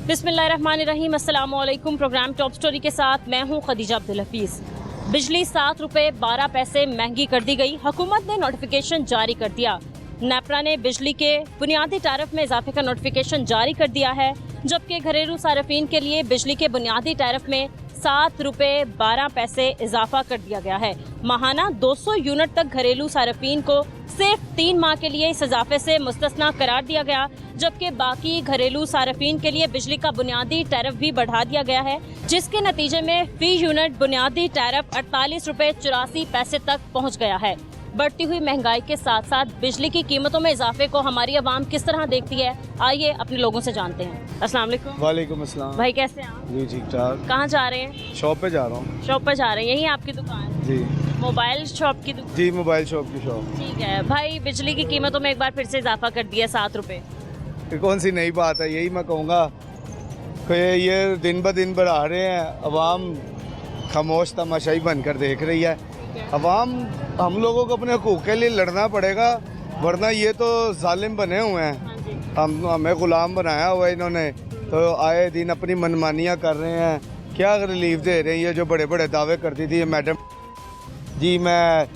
बिस्मिल्लाहिर्रहमानिर्रहीम, अस्सलाम वालेकुम। प्रोग्राम टॉप स्टोरी के साथ मैं हूं खदीजा अब्दुल हफीज़। बिजली 7 रुपये 12 पैसे महंगी कर दी गई। हुकूमत ने नोटिफिकेशन जारी कर दिया। नेपरा ने बिजली के बुनियादी टैरिफ में इजाफे का नोटिफिकेशन जारी कर दिया है, जबकि घरेलू सार्फिन के लिए बिजली के बुनियादी टैरिफ में 7 रुपये 12 पैसे इजाफा कर दिया गया है। माहाना 200 यूनिट तक घरेलू सार्फिन को सिर्फ 3 माह के लिए इस इजाफे से मुस्तस्ना करार दिया गया, जबकि बाकी घरेलू सार्फिन के लिए बिजली का बुनियादी टैरिफ भी बढ़ा दिया गया है, जिसके नतीजे में फी यूनिट बुनियादी टैरिफ 48 रुपये 84 पैसे तक पहुँच गया है। बढ़ती हुई महंगाई के साथ साथ बिजली की कीमतों में इजाफे को हमारी आवाम किस तरह देखती है, आइए अपने लोगों से जानते हैं। अस्सलाम वालेकुम। वालेकुम अस्सलाम। भाई कैसे हैं आप? जी ठीक ठाक। कहाँ जा रहे हैं? शॉप पे जा रहा हूँ। शॉप पर जा रहे हैं, यही आपकी दुकान? जी। मोबाइल शॉप की दुकान? जी मोबाइल शॉप की शॉप। ठीक है भाई, बिजली की कीमतों में एक बार फिर से इजाफा कर दिया 7 रुपये। ये कौन सी नई बात है, यही मैं कहूँगा कि ये दिन ब दिन बढ़ा रहे हैं, अवाम खामोश तमाशाई बनकर देख रही है। अवाम, हम लोगों को अपने हकूक़ के लिए लड़ना पड़ेगा, वरना ये तो जालिम बने हुए हैं। हमें ग़ुलाम बनाया हुआ है इन्होंने, तो आए दिन अपनी मनमानियाँ कर रहे हैं। क्या रिलीफ दे रहे हैं ये जो बड़े बड़े दावे करती थी मैडम जी, मैं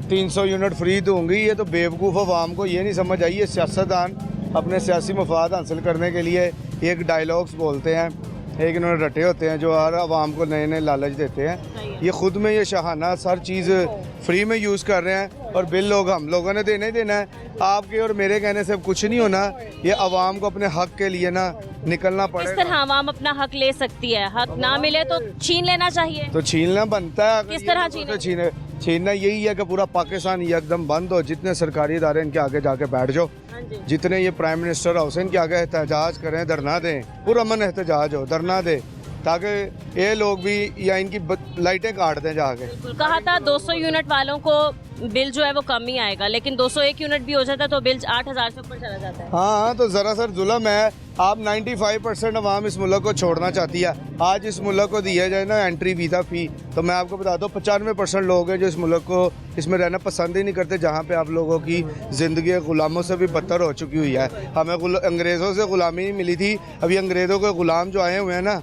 300 यूनिट फ्री दूंगी। ये तो बेवकूफ़ अवाम को ये नहीं समझ आई है, सियासतदान अपने सियासी मफाद हासिल करने के लिए एक डायलॉग्स बोलते हैं, एक इन्होंने रटे होते हैं जो हर आवाम को नए नए लालच देते हैं। ये ख़ुद में ये शहाना हर चीज़ फ्री में यूज़ कर रहे हैं और बिल हम लोगों ने देना ही देना है। आपके और मेरे कहने से कुछ नहीं होना, ये आवाम को अपने हक के लिए ना निकलना पड़ेगा। किस तरह आवाम अपना हक ले सकती है? हक ना मिले तो छीन लेना चाहिए। तो छीनना बनता है। किस तरह छीनना यही है कि पूरा पाकिस्तान एकदम बंद हो, जितने सरकारी इदारे इनके आगे जाके बैठ जाओ, जितने ये प्राइम मिनिस्टर हाउस इनके आगे एहतजाज करें, धरना दें, पूरा मन एहतजाज हो, धरना दें, ताकि ये लोग भी या इनकी लाइटें काट दें जाके। कहा था 200 यूनिट वालों को बिल जो है वो कम ही आएगा, लेकिन 201 यूनिट भी हो जाता है तो बिल 8,000 से ऊपर चला जाता है। हाँ, तो ज़रा सर जुल्म है। आप 95% अवाम इस मुल्क को छोड़ना चाहती है। आज इस मुल्क को दिया जाए ना एंट्री वीज़ा फ़ी, तो मैं आपको बता दूँ 95% लोग हैं जो इस मुल्क को इसमें रहना पसंद ही नहीं करते, जहाँ पे आप लोगों की ज़िंदगी ग़ुलामों से भी बदतर हो चुकी हुई है। हमें अंग्रेज़ों से ग़ुलामी मिली थी, अभी अंग्रेज़ों के ग़ुलाम जो आए हुए हैं ना,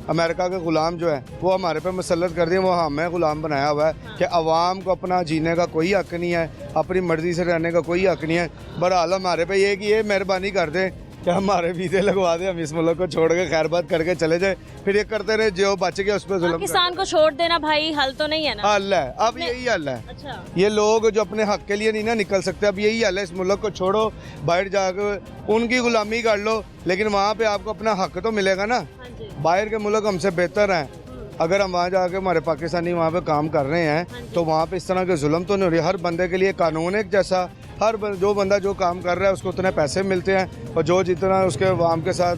अमेरिका के ग़ुलाम जो है वो हमारे पे मुसल्लत कर दिए, वो हमें ग़ुलाम बनाया हुआ है कि अवाम को अपना जीने का कोई हक़ नहीं है, अपनी मर्ज़ी से रहने का कोई हक़ नहीं है। बहरहाल हमारे पे ये कि ये मेहरबानी कर दें कि हमारे वीज़े लगवा दें, हम इस मुल्क को छोड़ के खैरबाद करके चले जाए, फिर ये करते रहे जो बच गया उस पर जुल्म। पाकिस्तान को छोड़ देना भाई हल तो नहीं है ना? हल है, अब यही हल है। अच्छा। ये लोग जो अपने हक़ के लिए नहीं ना निकल सकते, अब यही हल है, इस मुल्क को छोड़ो, बाहर जाकर उनकी ग़ुलामी कर लो, लेकिन वहाँ पर आपको अपना हक़ तो मिलेगा ना। बाहर के मुल्क हमसे बेहतर हैं, अगर हम वहाँ जाके हमारे पाकिस्तानी वहाँ पे काम कर रहे हैं तो वहाँ पे इस तरह के जुल्म तो नहीं हो रही। हर बंदे के लिए कानून एक जैसा, जो बंदा जो काम कर रहा है उसको उतने पैसे मिलते हैं, और जो जितना उसके अवाम के साथ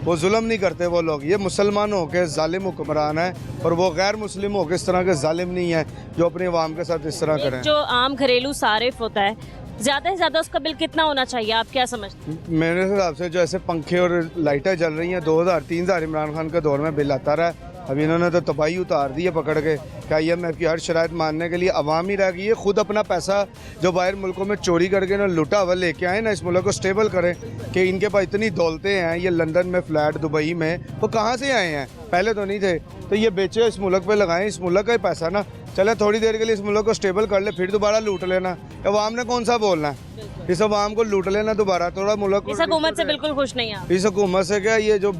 वो जुल्म नहीं करते वो लोग। ये मुसलमान हो के जालिम हुक्मरान है, और वो गैर मुस्लिम हो के इस तरह के जालिम नहीं है जो अपने अवाम के साथ इस तरह करें। जो आम घरेलू सारिफ होता है, ज़्यादा से ज़्यादा उसका बिल कितना होना चाहिए, आप क्या समझते हैं? मेरे हिसाब से जो ऐसे पंखे और लाइटें जल रही हैं, 2000-3000 इमरान खान के दौर में बिल आता रहा है। अभी इन्होंने तो तबाही उतार दी है पकड़ के, क्या IMF की हर शराइत मानने के लिए अवाम ही रह गई है। खुद अपना पैसा जो बाहर मुल्कों में चोरी करके ना लुटा हुआ लेके आए ना, इस मुल्क को स्टेबल करें कि इनके पास इतनी दौलतें हैं, ये लंदन में फ्लैट, दुबई में, वो कहाँ से आए हैं? पहले तो नहीं थे, तो ये बेचे इस मुल्क पे लगाएं, इस मुल्क का ही पैसा ना चले, थोड़ी देर के लिए इस मुल्क को स्टेबल कर ले, फिर दोबारा लूट लेना। अवाम ने कौन सा बोलना है? इस अवाम को लूट लेना दोबारा, थोड़ा मुल्क इस हुकूमत से बिल्कुल खुश नहीं है। इस हुकूमत से क्या, ये जो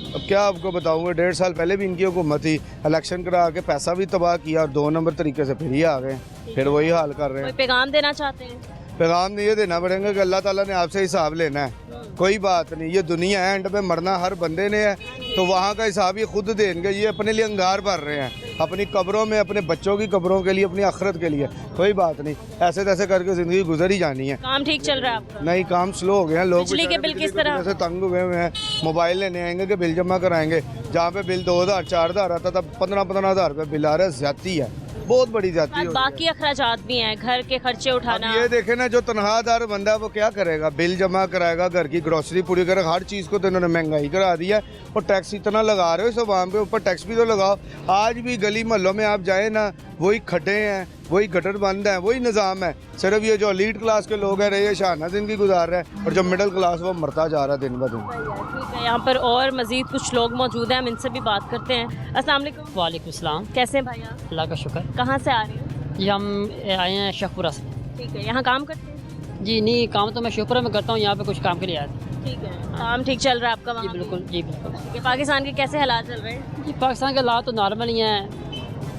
अब क्या आपको बताऊंगा, 1.5 साल पहले भी इनकी हुकूमत थी, इलेक्शन करा के पैसा भी तबाह किया, और 2 नंबर तरीके से फिर ये आ गए, फिर वही हाल कर रहे हैं। पैगाम देना चाहते हैं? पैगाम ये देना पड़ेगा कि अल्लाह ताला ने आपसे हिसाब लेना है, कोई बात नहीं, ये दुनिया है, एंड पे मरना हर बंदे ने है, तो वहाँ का हिसाब ये खुद देंगे। ये अपने लिए अंगार भर रहे हैं, अपनी कब्रों में, अपने बच्चों की कब्रों के लिए, अपनी आखिरत के लिए, कोई बात नहीं, ऐसे तैसे करके ज़िंदगी गुजर ही जानी है। काम ठीक चल रहा है आपका? नहीं, काम स्लो हो गया, लोग बिजली के बिल किस तरह से तंग हुए हुए हैं। मोबाइल लेने आएंगे कि बिल जमा कराएंगे, जहाँ पे बिल 2000-4000 आता था, 15-15 रुपये बिल आ रहा है, ज्यादती है, बहुत बड़ी जाती है। बाकी अखराजात भी हैं, घर के खर्चे उठाना। ये देखे ना, जो तनख्वाहदार बंदा वो क्या करेगा? बिल जमा कराएगा, घर की ग्रोसरी पूरी करेगा, हर चीज़ को तो इन्होंने महंगाई करा दी है, और टैक्स इतना लगा रहे हो, सब आम के ऊपर टैक्स भी तो लगाओ। आज भी गली मोहल्लों में आप जाए ना, वही खड्डे हैं, वही गटर बंद है, वही निज़ाम है। सिर्फ ये जो एलीट क्लास के लोग हैं ये शाहाना ज़िंदगी गुजार रहे हैं और जो मिडिल क्लास वो मरता जा रहा है दिन ब दिन। ठीक है, यहाँ पर और मजीद कुछ लोग मौजूद हैं, हम इनसे भी बात करते हैं। अस्सलाम वालेकुम। वालेकुम सलाम। कैसे हैं भाई आप? अल्लाह का शुक्र। कहाँ से आ रहे हैं? ये हम आए हैं शेखपुरा से। ठीक है, यहाँ काम करते हैं? जी नहीं, काम तो मैं शेखपुरा में करता हूँ, यहाँ पे कुछ काम के लिए आया था। ठीक है, काम ठीक चल रहा है आपका जी वहाँ? बिल्कुल, जी बिल्कुल। ठीक है, पाकिस्तान के कैसे हालात चल रहे हैं? जी पाकिस्तान के हालात तो नॉर्मल ही हैं।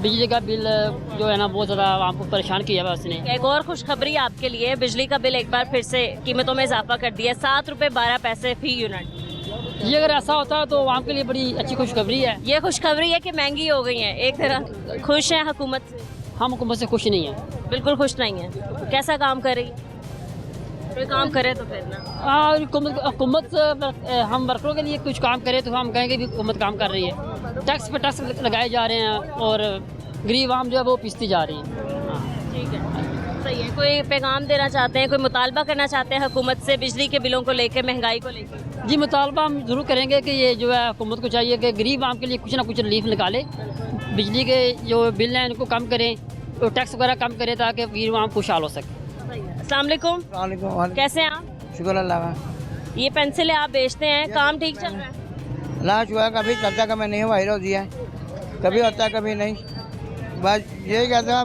बिजली का बिल जो है ना बहुत ज़्यादा आपको परेशान किया है उसने। एक और खुशखबरी आपके लिए, बिजली का बिल एक बार फिर से कीमतों में इजाफा कर दिया, 7 रुपये 12 पैसे फी यूनिट। ये अगर ऐसा होता है तो आवाम के लिए बड़ी अच्छी खुशखबरी है। ये खुशखबरी है कि महंगी हो गई है एक तरह। खुश हैं हुकूमत से? हम हुकूमत से खुश नहीं हैं। बिल्कुल खुश नहीं है। कैसा काम कर रही है? कोई काम करे तो फिर ना। हाँ, हुकूमत हम वर्करों के लिए कुछ काम करे तो हम कहेंगे भी हुकूमत काम कर रही है। टैक्स पे टैक्स लगाए जा रहे हैं और गरीब आम जो है वो पिसती जा रही है। ठीक है, सही है। कोई पैगाम देना चाहते हैं, कोई मुतालबा करना चाहते हैं हुकूमत से बिजली के बिलों को लेकर, महंगाई को लेकर? जी मुतालबा हम ज़रूर करेंगे कि ये जो है हुकूमत को चाहिए कि गरीब आम के लिए कुछ ना कुछ रिलीफ निकाले, बिजली के जो बिल हैं इनको कम करें और टैक्स वगैरह कम करें ताकि गरीब आम खुशहाल हो सके। अस्सलाम वालेकुम। कैसे हैं आप? शुक्र अल्लाह का। ये पेंसिलें आप बेचते हैं, काम ठीक चल रहा है? ना शुक्र, कभी चलता कभी नहीं वाहिर होती है, कभी होता है कभी नहीं। बस यही कहते हैं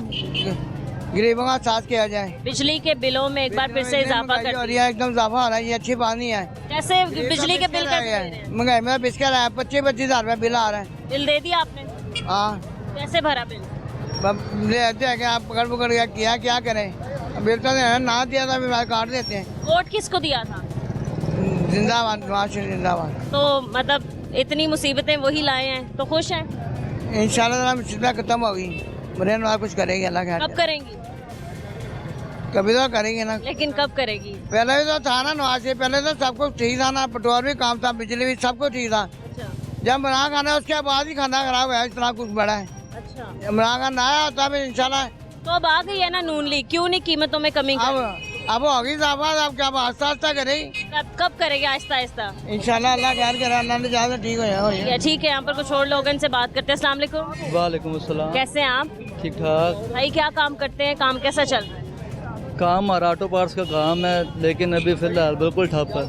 गरीबों का साथ किया जाए। बिजली के बिलों में एक बार फिर से इजाफा कर और ये एकदम इजाफा हो रहा है, ये अच्छी बात नहीं है। कैसे बिजली के बिल कैसे दे रहे हैं? महंगाई में बिस्किट आया 25-25 हज़ार रुपये बिल आ रहा है। बिल दे दिया आपने? हाँ, कैसे भरा बिल? ले आते हैं कि आप पकड़ पकड़ किया क्या करें। बिल तो ना दिया था, बिल काट देते हैं। वोट किसको दिया था? जिंदाबाद नवाज शरीफ जिंदाबाद। तो मतलब इतनी मुसीबतें वही लाए हैं, तो खुश हैं? इंशाल्लाह मुसीबत खत्म होगी, बड़े नवाज कुछ करेगी अल्लाह के। कब करेंगी? कभी तो करेंगे ना। लेकिन कब करेगी? पहले भी तो था ना नवाज शरीफ, पहले तो सब कुछ ठीक था ना, पेट्रोल भी काम था, बिजली भी सब कुछ ठीक था। अच्छा जब इमरान खान है उसके बाद ही खाना खराब है, इतना कुछ बड़ा है। अच्छा, इमरान खान आया होता फिर इंशाल्लाह। तो अब आ गई है ना नून लीग, क्यों नहीं कीमतों में कमी अब होगी साहब, अब क्या आस्ता आस्ता करेगी। कब करेगी? आहिस्ता आहिस्ता इंशाल्लाह अल्लाह खैर करे, अल्लाह ने चाहा तो ठीक हो जाए। ठीक है, यहाँ पर कुछ और लोग इनसे बात करते हैं। अस्सलाम वालेकुम। वालेकुम अस्सलाम। कैसे हैं आप? ठीक ठाक। भाई क्या काम करते हैं, काम कैसा चल रहा है? काम हमारा ऑटो पार्ट्स का काम है, लेकिन अभी फिलहाल बिल्कुल ठप है,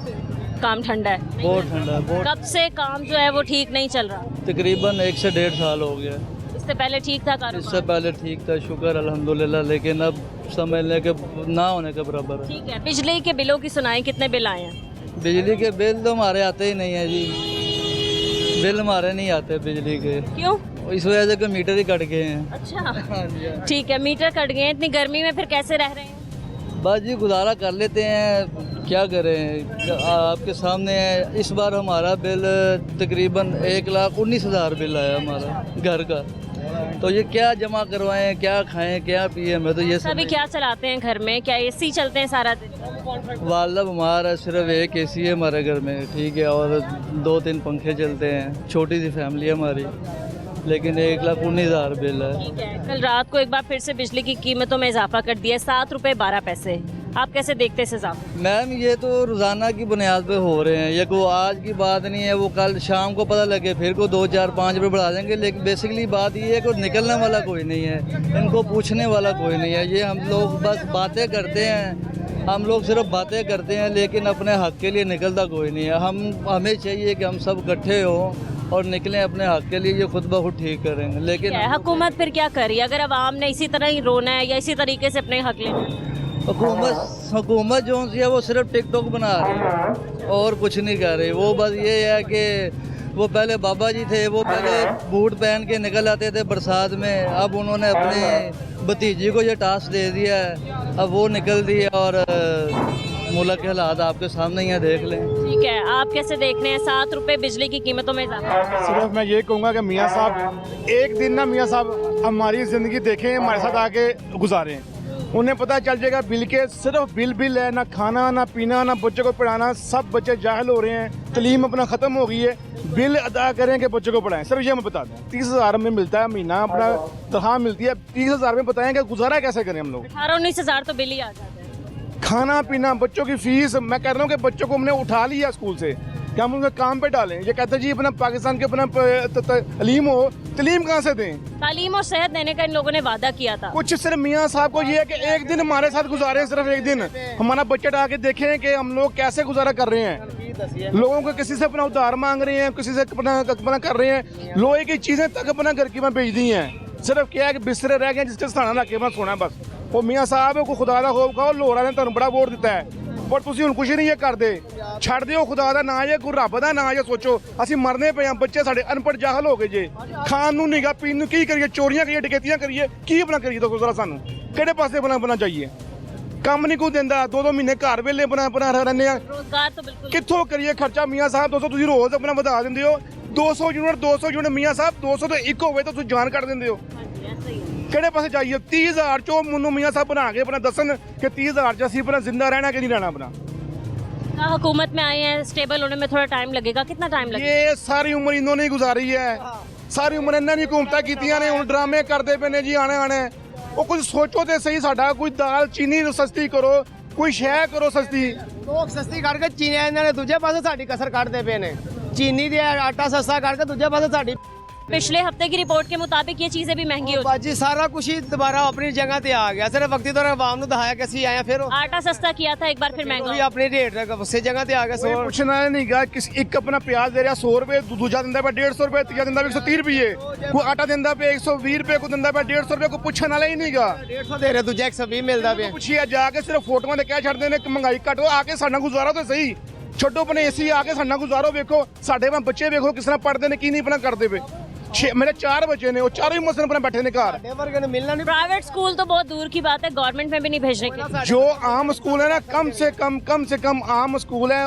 काम ठंडा है? बहुत ठंडा है, बहुत। कब से काम जो है वो ठीक नहीं चल रहा? तकरीबन 1 से 1.5 साल हो गया। इससे पहले ठीक था इससे कारोबार? पहले ठीक था, शुक्र अल्हम्दुलिल्लाह, लेकिन अब समझ लें कि ना होने के बराबर है। ठीक है, बिजली के बिलों की सुनाई, कितने बिल आए हैं? बिजली के बिल तो हमारे आते ही नहीं है जी, बिल हमारे नहीं आते बिजली के। क्यों? इस वजह से कि मीटर ही कट गए हैं। अच्छा, हाँ जी, हाँ। ठीक है, मीटर कट गए हैं, इतनी गर्मी में फिर कैसे रह रहे हैं? बस जी गुजारा कर लेते हैं, क्या करें, आपके सामने है। इस बार हमारा बिल तकरीबन 1,19,000 बिल आया हमारा घर का। तो ये क्या जमा करवाएं, क्या खाएं, क्या पिए, मैं तो ये सभी क्या चलाते हैं घर में? क्या एसी चलते हैं सारा दिन? वाला हमारा सिर्फ एक एसी है हमारे घर में, ठीक है, और 2-3 पंखे चलते हैं, छोटी सी फैमिली है हमारी, लेकिन 1,19,000 बिल है। ठीक है, कल रात को एक बार फिर से बिजली की कीमतों में इजाफा कर दिया, 7 रुपये 12 पैसे। आप कैसे देखते हैं इस इजाफे? मैम ये तो रोज़ाना की बुनियाद पे हो रहे हैं, ये कोई आज की बात नहीं है, वो कल शाम को पता लगे फिर को 2, 4, 5 रुपये बढ़ा देंगे। लेकिन बेसिकली बात ये है कि निकलने वाला कोई नहीं है, इनको पूछने वाला कोई नहीं है। ये हम लोग बस बातें करते हैं, हम लोग सिर्फ बातें करते हैं, लेकिन अपने हक़ के लिए निकलता कोई नहीं है। हमें चाहिए कि हम सब इकट्ठे हों और निकलें अपने हक़ के लिए, ये खुद ब खुद ठीक करेंगे। लेकिन हुकूमत फिर क्या करी अगर अब आम ने इसी तरह ही रोना है या इसी तरीके से अपने हक़ लेना है? हुकूमत जो सी है वो सिर्फ टिकटॉक बना रही है और कुछ नहीं कर रही। वो बस ये है कि वो पहले बाबा जी थे, वो पहले बूट पहन के निकल आते थे बरसात में, अब उन्होंने अपने भतीजी को ये टास्क दे दिया है, अब वो निकल दी है और मुल्क के हालात आपके सामने ही देख लें। ठीक है, आप कैसे देख रहे हैं 7 रुपये बिजली की कीमतों में इजाफा? सिर्फ मैं ये कहूँगा कि मियाँ साहब एक दिन ना मियाँ साहब हमारी ज़िंदगी देखें, हमारे साथ आके गुजारें, उन्हें पता चल जाएगा बिल के सिर्फ बिल है, ना खाना ना पीना ना बच्चों को पढ़ाना। सब बच्चे जाहिल हो रहे हैं, तलीम अपना ख़त्म हो गई है, बिल अदा करें कि बच्चों को पढ़ाएं। सिर्फ ये मैं बता दें 30,000 में मिलता है महीना, अपना तनख्वाह मिलती है, 30,000 में बताएं कि गुजारा कैसे करें हम लोग। 18-19 तो बिल ही आ जाता है। खाना पीना, बच्चों की फीस, मैं कह रहा हूँ कि बच्चों को हमने उठा लिया स्कूल से, कि हम उनका काम पे डालें। ये कहते हैं जी अपना पाकिस्तान के अपना तलीम हो, तलीम कहाँ से दें? तालीम और सेहत देने का इन लोगों ने वादा किया था। कुछ सिर्फ मियाँ साहब को ये है कि एक दिन हमारे साथ गुजारें, सिर्फ एक दिन हमारा बजट आके देखें कि हम लोग कैसे गुजारा कर रहे हैं। लोगों को किसी से अपना उधार मांग रहे हैं, किसी से अपना कर रहे हैं, लोहे की चीज़ें तक अपना घर की में बेच दी हैं। सिर्फ क्या है कि बिस्तरे रह गए जिसके स्थाना रख के मैं सोना बस। वो मियाँ साहब को खुदा का खौफ खाओ, लोहरा ने तुहानू बड़ा वोट दिता है पर ਤੁਸੀਂ ਹੁਣ ਕੁਝ ਨਹੀਂ ਇਹ ਕਰਦੇ। ਛੱਡ ਦਿਓ ਖੁਦਾ ਦਾ ਨਾਂ ਜਾਂ ਕੋਈ ਰੱਬ ਦਾ ਨਾਂ ਜਾਂ ਸੋਚੋ ਅਸੀਂ ਮਰਨੇ ਪਏ ਆ, ਬੱਚੇ ਸਾਡੇ ਅਨਪੜ੍ਹ ਜਾਹਲ ਹੋ ਗਏ ਜੇ, ਖਾਣ ਨੂੰ ਨਹੀਂਗਾ, ਪੀਣ ਨੂੰ ਕੀ ਕਰੀਏ, ਚੋਰੀਆਂ ਕਰੀਏ, ਡਕੈਤੀਆਂ ਕਰੀਏ, ਕੀ ਆਪਣਾ ਕਰੀਏ? ਦੱਸੋ ਜ਼ਰਾ ਸਾਨੂੰ ਕਿਹੜੇ ਪਾਸੇ ਬਣਾ ਜਾਈਏ? ਕੰਮ ਨਹੀਂ ਕੋਈ ਦਿੰਦਾ, 2-2 ਮਹੀਨੇ ਘਰ ਵੇਲੇ ਬਣਾ ਰਹਿੰਦੇ ਆ, रोजगार तो बिल्कुल ਕਿੱਥੋਂ ਕਰੀਏ ਖਰਚਾ? ਮੀਆਂ ਸਾਹਿਬ 200 ਤੁਸੀਂ ਰੋਜ਼ ਆਪਣਾ ਵਧਾ ਦਿੰਦੇ ਹੋ, 200 ਯੂਨਿਟ ਮੀਆਂ ਸਾਹਿਬ 200 ਤੋਂ ਇੱਕ ਹੋਵੇ ਤਾਂ ਤੁਸੀਂ ਜਾਨ ਕੱਢ ਦਿੰਦੇ ਹੋ। हाँ जी, ऐसा ही है। ਕਿਹੜੇ ਪਾਸੇ ਜਾਈਏ? 30,000 ਚੋਂ ਮੈਨੂੰ ਮੀਆਂ ਸਾਹਿਬ ਬਣਾ ਕੇ ਆਪਣਾ ਦੱਸਣ ਕਿ 30,000 ਚ ਅਸੀਂ ਆਪਣਾ ਜ਼ਿੰਦਾ ਰਹਿਣਾ ਕਿ ਨਹੀਂ ਰਹਿਣਾ ਆਪਣਾ। हाँ, हुकूमत में आए हैं, स्टेबल होने में थोड़ा टाइम लगेगा। कितना टाइम लगेगा? ये सारी उम्र इन्होंने ही गुजारी है, सारी उम्र इन्होंने हुकूमतां कीतियां ने, हुण ड्रामे करते पे ने जी आने वो कुछ सोचो तो सही, साडा कोई दाल चीनी सस्ती करो, कोई शै करो सस्ती। ਲੋਕ ਸਸਤੀ ਕਰਕੇ ਚੀਨੀ ਇਹਨਾਂ ਨੇ ਦੂਜੇ ਪਾਸੇ ਸਾਡੀ ਕਸਰ ਕੱਢਦੇ ਪਏ ਨੇ। ਚੀਨੀ ਦੇ ਆਟਾ ਸਸਤਾ ਕਰਕੇ ਦੂਜੇ ਪਾਸੇ ਸਾਡੀ पिछले हफ्ते की रिपोर्ट के मुताबिक ये चीजें भी महंगी हो ਬਾਜੀ ਸਾਰਾ ਕੁਝ ਹੀ ਦੁਬਾਰਾ ਆਪਣੀ ਜਗ੍ਹਾ ਤੇ ਆ ਗਿਆ। ਸਿਰਫ ਵਕਤੀ ਦੌਰਾਨ ਆਵਾਮ ਨੂੰ ਦਿਖਾਇਆ ਕਿ ਅਸੀਂ ਆਏ ਫਿਰ ਉਹ आटा सस्ता किया था, एक बार फिर महंगा ਵੀ हो ਆਪਣੀ ਰੇਟ ਉਸੇ ਜਗ੍ਹਾ ਤੇ ਆ ਗਿਆ। कोई पुछना नहीं गा, किस एक अपना प्याज दे रहा 100 रुपए, दूजा दिंदा पे 150 रुपए, तीजा दिंदा पे 130 रुपए, कोई आटा दिंदा पे 120 रुपए, कोई दिंदा पे 150 रुपए, कोई पुछन वाला ही नहीं गा। 150 ਦੇ ਰਹੇ ਦੂਜਾ 120 ਮਿਲਦਾ ਪਿਆ। ਪੁੱਛਿਆ ਜਾ ਕੇ ਸਿਰਫ ਫੋਟੋਆਂ ਤੇ ਕਹਿ ਛੱਡਦੇ ਨੇ ਕਿ ਮਹਿੰਗਾਈ ਘਟੋ, ਆ ਕੇ ਸਾਡਾ ਗੁਜ਼ਾਰਾ ਤਾਂ ਸਹੀ ਛੱਡੋ, ਆਪਣੇ ਏਸੀ ਆ ਕੇ ਸਾਡਾ ਗੁਜ਼ਾਰੋ। ਵੇਖੋ ਸਾਡੇ ਵਾਂ ਬੱਚੇ ਵੇਖੋ ਕਿਸ ਤਰ੍ਹਾਂ ਪੜਦੇ ਨੇ, ਕੀ ਨਹੀਂ ਆਪਣਾ ਕਰਦੇ ਪਏ। मेरे 4 बच्चे ने, वो चारों ही मसलन अपने बैठे ने घर। वर्ग ने मिलना नहीं। प्राइवेट स्कूल तो बहुत दूर की बात है, गवर्नमेंट में भी नहीं भेजने की। जो आम स्कूल है ना, कम से कम आम स्कूल है,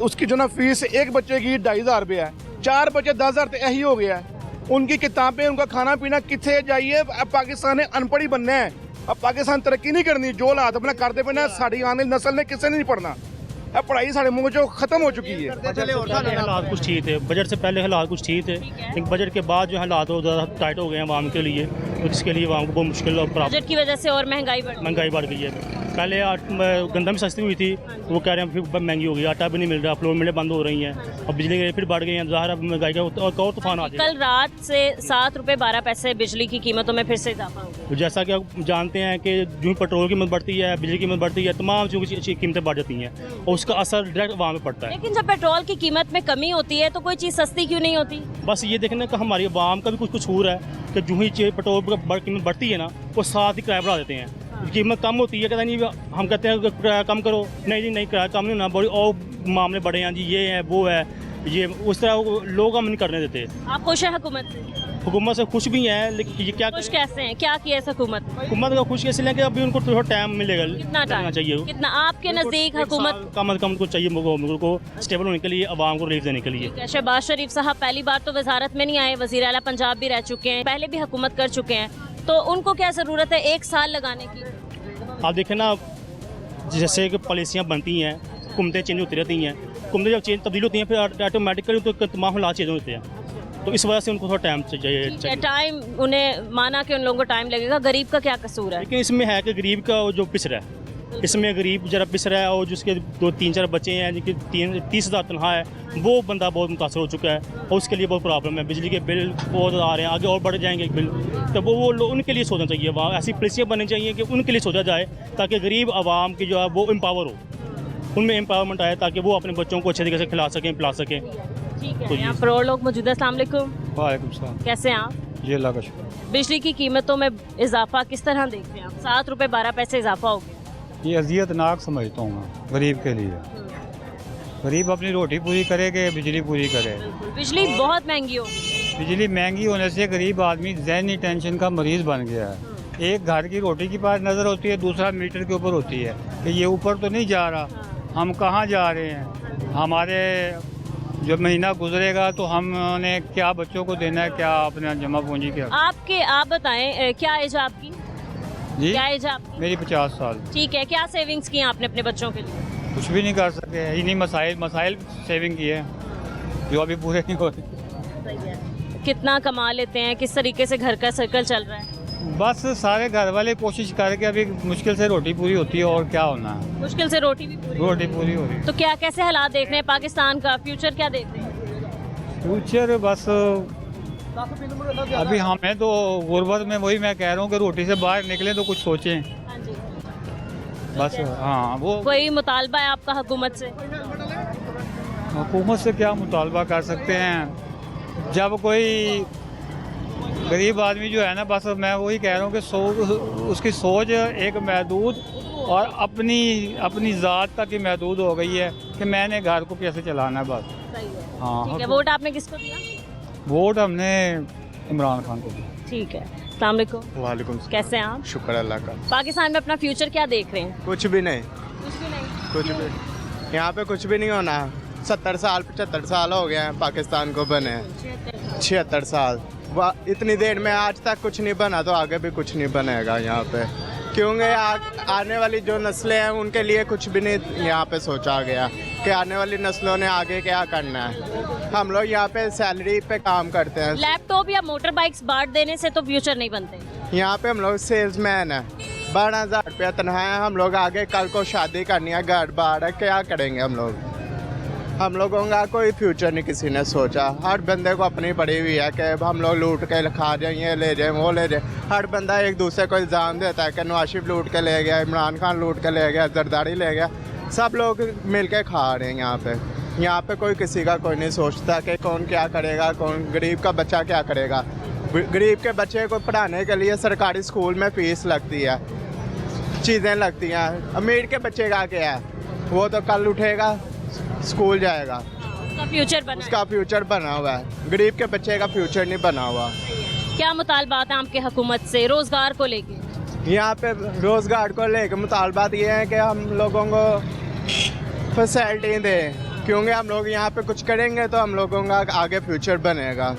उसकी जो ना फीस एक बच्चे की 2,500 रुपये है, 4 बच्चे 10,000 तो यही हो गया है। उनकी किताबें, उनका खाना पीना कितने जाइए। अब पाकिस्तान ने अनपढ़ ही बनना है, अब पाकिस्तान तरक्की नहीं करनी। जो हालात अपना करते पे ना, साड़ी आने नस्ल ने किसी ने नहीं पढ़ना। अब पढ़ाई साढ़े मुंह जो खत्म हो चुकी है। हालात कुछ ठीक थे, बजट से पहले हालात कुछ ठीक थे, लेकिन बजट के बाद जो हालात हो ज़्यादा टाइट हो गए हैं आवाम के लिए, तो जिसके लिए आवाम को बहुत मुश्किल और बजट की वजह से और महंगाई बढ़ गई है। पहले गंदम भी सस्ती हुई थी, वो कह रहे हैं फिर महंगी हो गई, आटा भी नहीं मिल रहा, फ्लोर मिलें बंद हो रही हैं, और बिजली के फिर बढ़ गई हैं। ज़ाहिर है महंगाई का और तूफान आ जाएगा। कल रात से 7 रुपये 12 पैसे बिजली की कीमतों में फिर से इजाफा हो गया। तो जैसा कि आप जानते हैं कि जो पेट्रोल की कीमत बढ़ती है, बिजली की कीमत बढ़ती है, तमाम चीज़ों की कीमतें बढ़ जाती हैं और उसका असर डायरेक्ट आवाम में पड़ता है। लेकिन जब पेट्रोल की कीमत में कमी होती है तो कोई चीज़ सस्ती क्यों नहीं होती? बस ये देखना कि हमारी आवाम का भी कुछ कसूर है कि जो ही पेट्रोल की कीमत बढ़ती है ना, वो साथ ही किराया बढ़ा देते हैं। कीमत कम होती है, कहते नहीं, हम कहते हैं किराया कम करो, नहीं जी नहीं, किराया कम नहीं होना, बड़ी और मामले बढ़े हैं जी, ये है वो है, ये उस तरह लोग हम नहीं करने देते। आप खुश हैं हुकूमत से? हुकूमत से खुश भी हैं, लेकिन ये क्या खुश कैसे हैं? क्या किया इस हुकूमत ने? हुकूमत का खुश कैसे लें कि अभी उनको थोड़ा टाइम मिलेगा, कितना टाइम चाहिए, कितना आपके नज़दीक हुकूमत कम अज कम उनको चाहिए, मुल्क को स्टेबल होने के लिए, आवाम को रिलीफ देने के लिए। शहबाज शरीफ साहब पहली बार तो वजारत में नहीं आए, वज़ीर आला पंजाब भी रह चुके हैं, पहले भी हुकूमत कर चुके हैं, तो उनको क्या ज़रूरत है 1 साल लगाने की? आप देखें ना, जैसे कि पॉलिसियाँ बनती हैं, हुकूमतें चेंज होती रहती हैं, हुकूमतें जब चेंज तब्दील होती हैं फिर ऑटोमेटिकली तो तमाम हालात चेंज होते हैं, तो इस वजह से उनको थोड़ा टाइम चाहिए। टाइम उन्हें माना कि उन लोगों को टाइम लगेगा, गरीब का क्या कसूर है? लेकिन इसमें है कि गरीब का जो पिसरा है, इसमें गरीब जरा पिसरा है, और जिसके 2-3-4 बच्चे हैं, जिनकी 30,000 तनख्वाह है, वो बंदा बहुत मुतासर हो चुका है और उसके लिए बहुत प्रॉब्लम है। बिजली के बिल बहुत आ रहे हैं, आगे और बढ़ जाएंगे बिल, तो वो उनके लिए सोचना चाहिए। वहाँ ऐसी पॉलिसियाँ बननी चाहिए कि उनके लिए सोचा जाए, ताकि गरीब आवाम की जो है वो एम्पावर हो, उनमें एम्पावरमेंट आए, ताकि वो अपने बच्चों को अच्छे तरीके से खिला सकें, पिला सकें। ठीक है, यहाँ पर और लोग मौजूद हैं। अस्सलाम वालेकुम। वालेकुम सलाम। कैसे हैं आप? जी अल्लाह का शुक्र। बिजली की कीमतों में इजाफा किस तरह देखते हैं आप? 7 रुपये 12 पैसे इजाफा हो गया। ये अजियतनाक समझता हूँ मैं गरीब के लिए। गरीब अपनी रोटी पूरी करे कि बिजली पूरी करे। बिजली बहुत महंगी हो, बिजली महंगी होने से गरीब आदमी ज़हनी टेंशन का मरीज़ बन गया है। एक घर की रोटी की पास नज़र होती है, दूसरा मीटर के ऊपर होती है कि ये ऊपर तो नहीं जा रहा, हम कहाँ जा रहे हैं, हमारे जब महीना गुजरेगा तो हमने क्या बच्चों को देना है, क्या अपना जमा पूंजी क्या। आप बताएं क्या एज है आपकी? जी क्या एज है आपकी? मेरी 50 साल। ठीक है, क्या सेविंग्स की आपने अपने बच्चों के लिए? कुछ भी नहीं कर सके, इन्हीं मसाइल सेविंग की है जो अभी पूरे नहीं हो रहे। सही है। कितना कमा लेते हैं, किस तरीके से घर का सर्कल चल रहा है? बस सारे घर वाले कोशिश करके अभी मुश्किल से रोटी पूरी होती है और क्या होना है, मुश्किल से रोटी भी पूरी। रोटी पूरी हो रही है। तो क्या कैसे हालात देख रहे हैं पाकिस्तान का, फ्यूचर क्या देख रहे हैं? फ्यूचर बस अभी हमें तो गुर्बत में, वही मैं कह रहा हूँ कि रोटी से बाहर निकले तो कुछ सोचें हाँ जी। बस। हाँ, वो कोई मुतालबा है आपका हुकूमत से? हुकूमत से क्या मुतालबा कर सकते हैं, जब कोई गरीब आदमी जो है ना, बस मैं वही कह रहा हूँ कि उसकी सोच एक महदूद और अपनी ज़ात तक ही महदूद हो गई है कि मैंने घर को कैसे चलाना है बस। सही है। हाँ, ठीक है, वोट आपने किसको दिया? वोट हमने इमरान खान को दिया। ठीक है। अस्सलाम वालेकुम। वालेकुम कैसे हैं आप? शुक्र अल्लाह का। पाकिस्तान में अपना फ्यूचर क्या देख रहे हैं? कुछ भी नहीं, कुछ भी नहीं। कुछ भी यहाँ पे कुछ भी नहीं होना। 70 साल 75 साल हो गए हैं पाकिस्तान को बने, 76 साल। इतनी देर में आज तक कुछ नहीं बना तो आगे भी कुछ नहीं बनेगा यहाँ पे, क्योंकि आने वाली जो नस्लें हैं उनके लिए कुछ भी नहीं यहाँ पे सोचा गया कि आने वाली नस्लों ने आगे क्या करना है। हम लोग यहाँ पे सैलरी पे काम करते हैं। लैपटॉप या मोटर बाइक्स बांट देने से तो फ्यूचर नहीं बनते। यहाँ पे हम लोग सेल्समैन हैं, 12,000 रुपया तनख्वाह है। हम लोग आगे कल को शादी करनी है, घर बार है, क्या करेंगे हम लोग? हम लोगों का कोई फ्यूचर नहीं किसी ने सोचा। हर बंदे को अपनी पड़ी हुई है कि हम लोग लूट के खा जाए, ये ले जाए, वो ले जाए। हर बंदा एक दूसरे को इल्ज़ाम देता है कि नवाज शरीफ लूट के ले गया, इमरान खान लूट के ले गया, जरदारी ले गया। सब लोग मिल के खा रहे हैं यहाँ पे। यहाँ पे कोई किसी का कोई नहीं सोचता कि कौन क्या करेगा, कौन गरीब का बच्चा क्या करेगा। गरीब के बच्चे को पढ़ाने के लिए सरकारी स्कूल में फ़ीस लगती है, चीज़ें लगती हैं। अमीर के बच्चे का क्या है, वो तो कल उठेगा, स्कूल जाएगा, उसका फ्यूचर बना है। उसका फ्यूचर बना हुआ है। गरीब के बच्चे का फ्यूचर नहीं बना हुआ। क्या मुतालबात हैं आपके हुकूमत से रोजगार को लेके? यहाँ पे रोज़गार को लेकर मुतालबात ये है कि हम लोगों को फैसिलिटी दें, क्योंकि हम लोग यहाँ पे कुछ करेंगे तो हम लोगों का आगे फ्यूचर बनेगा।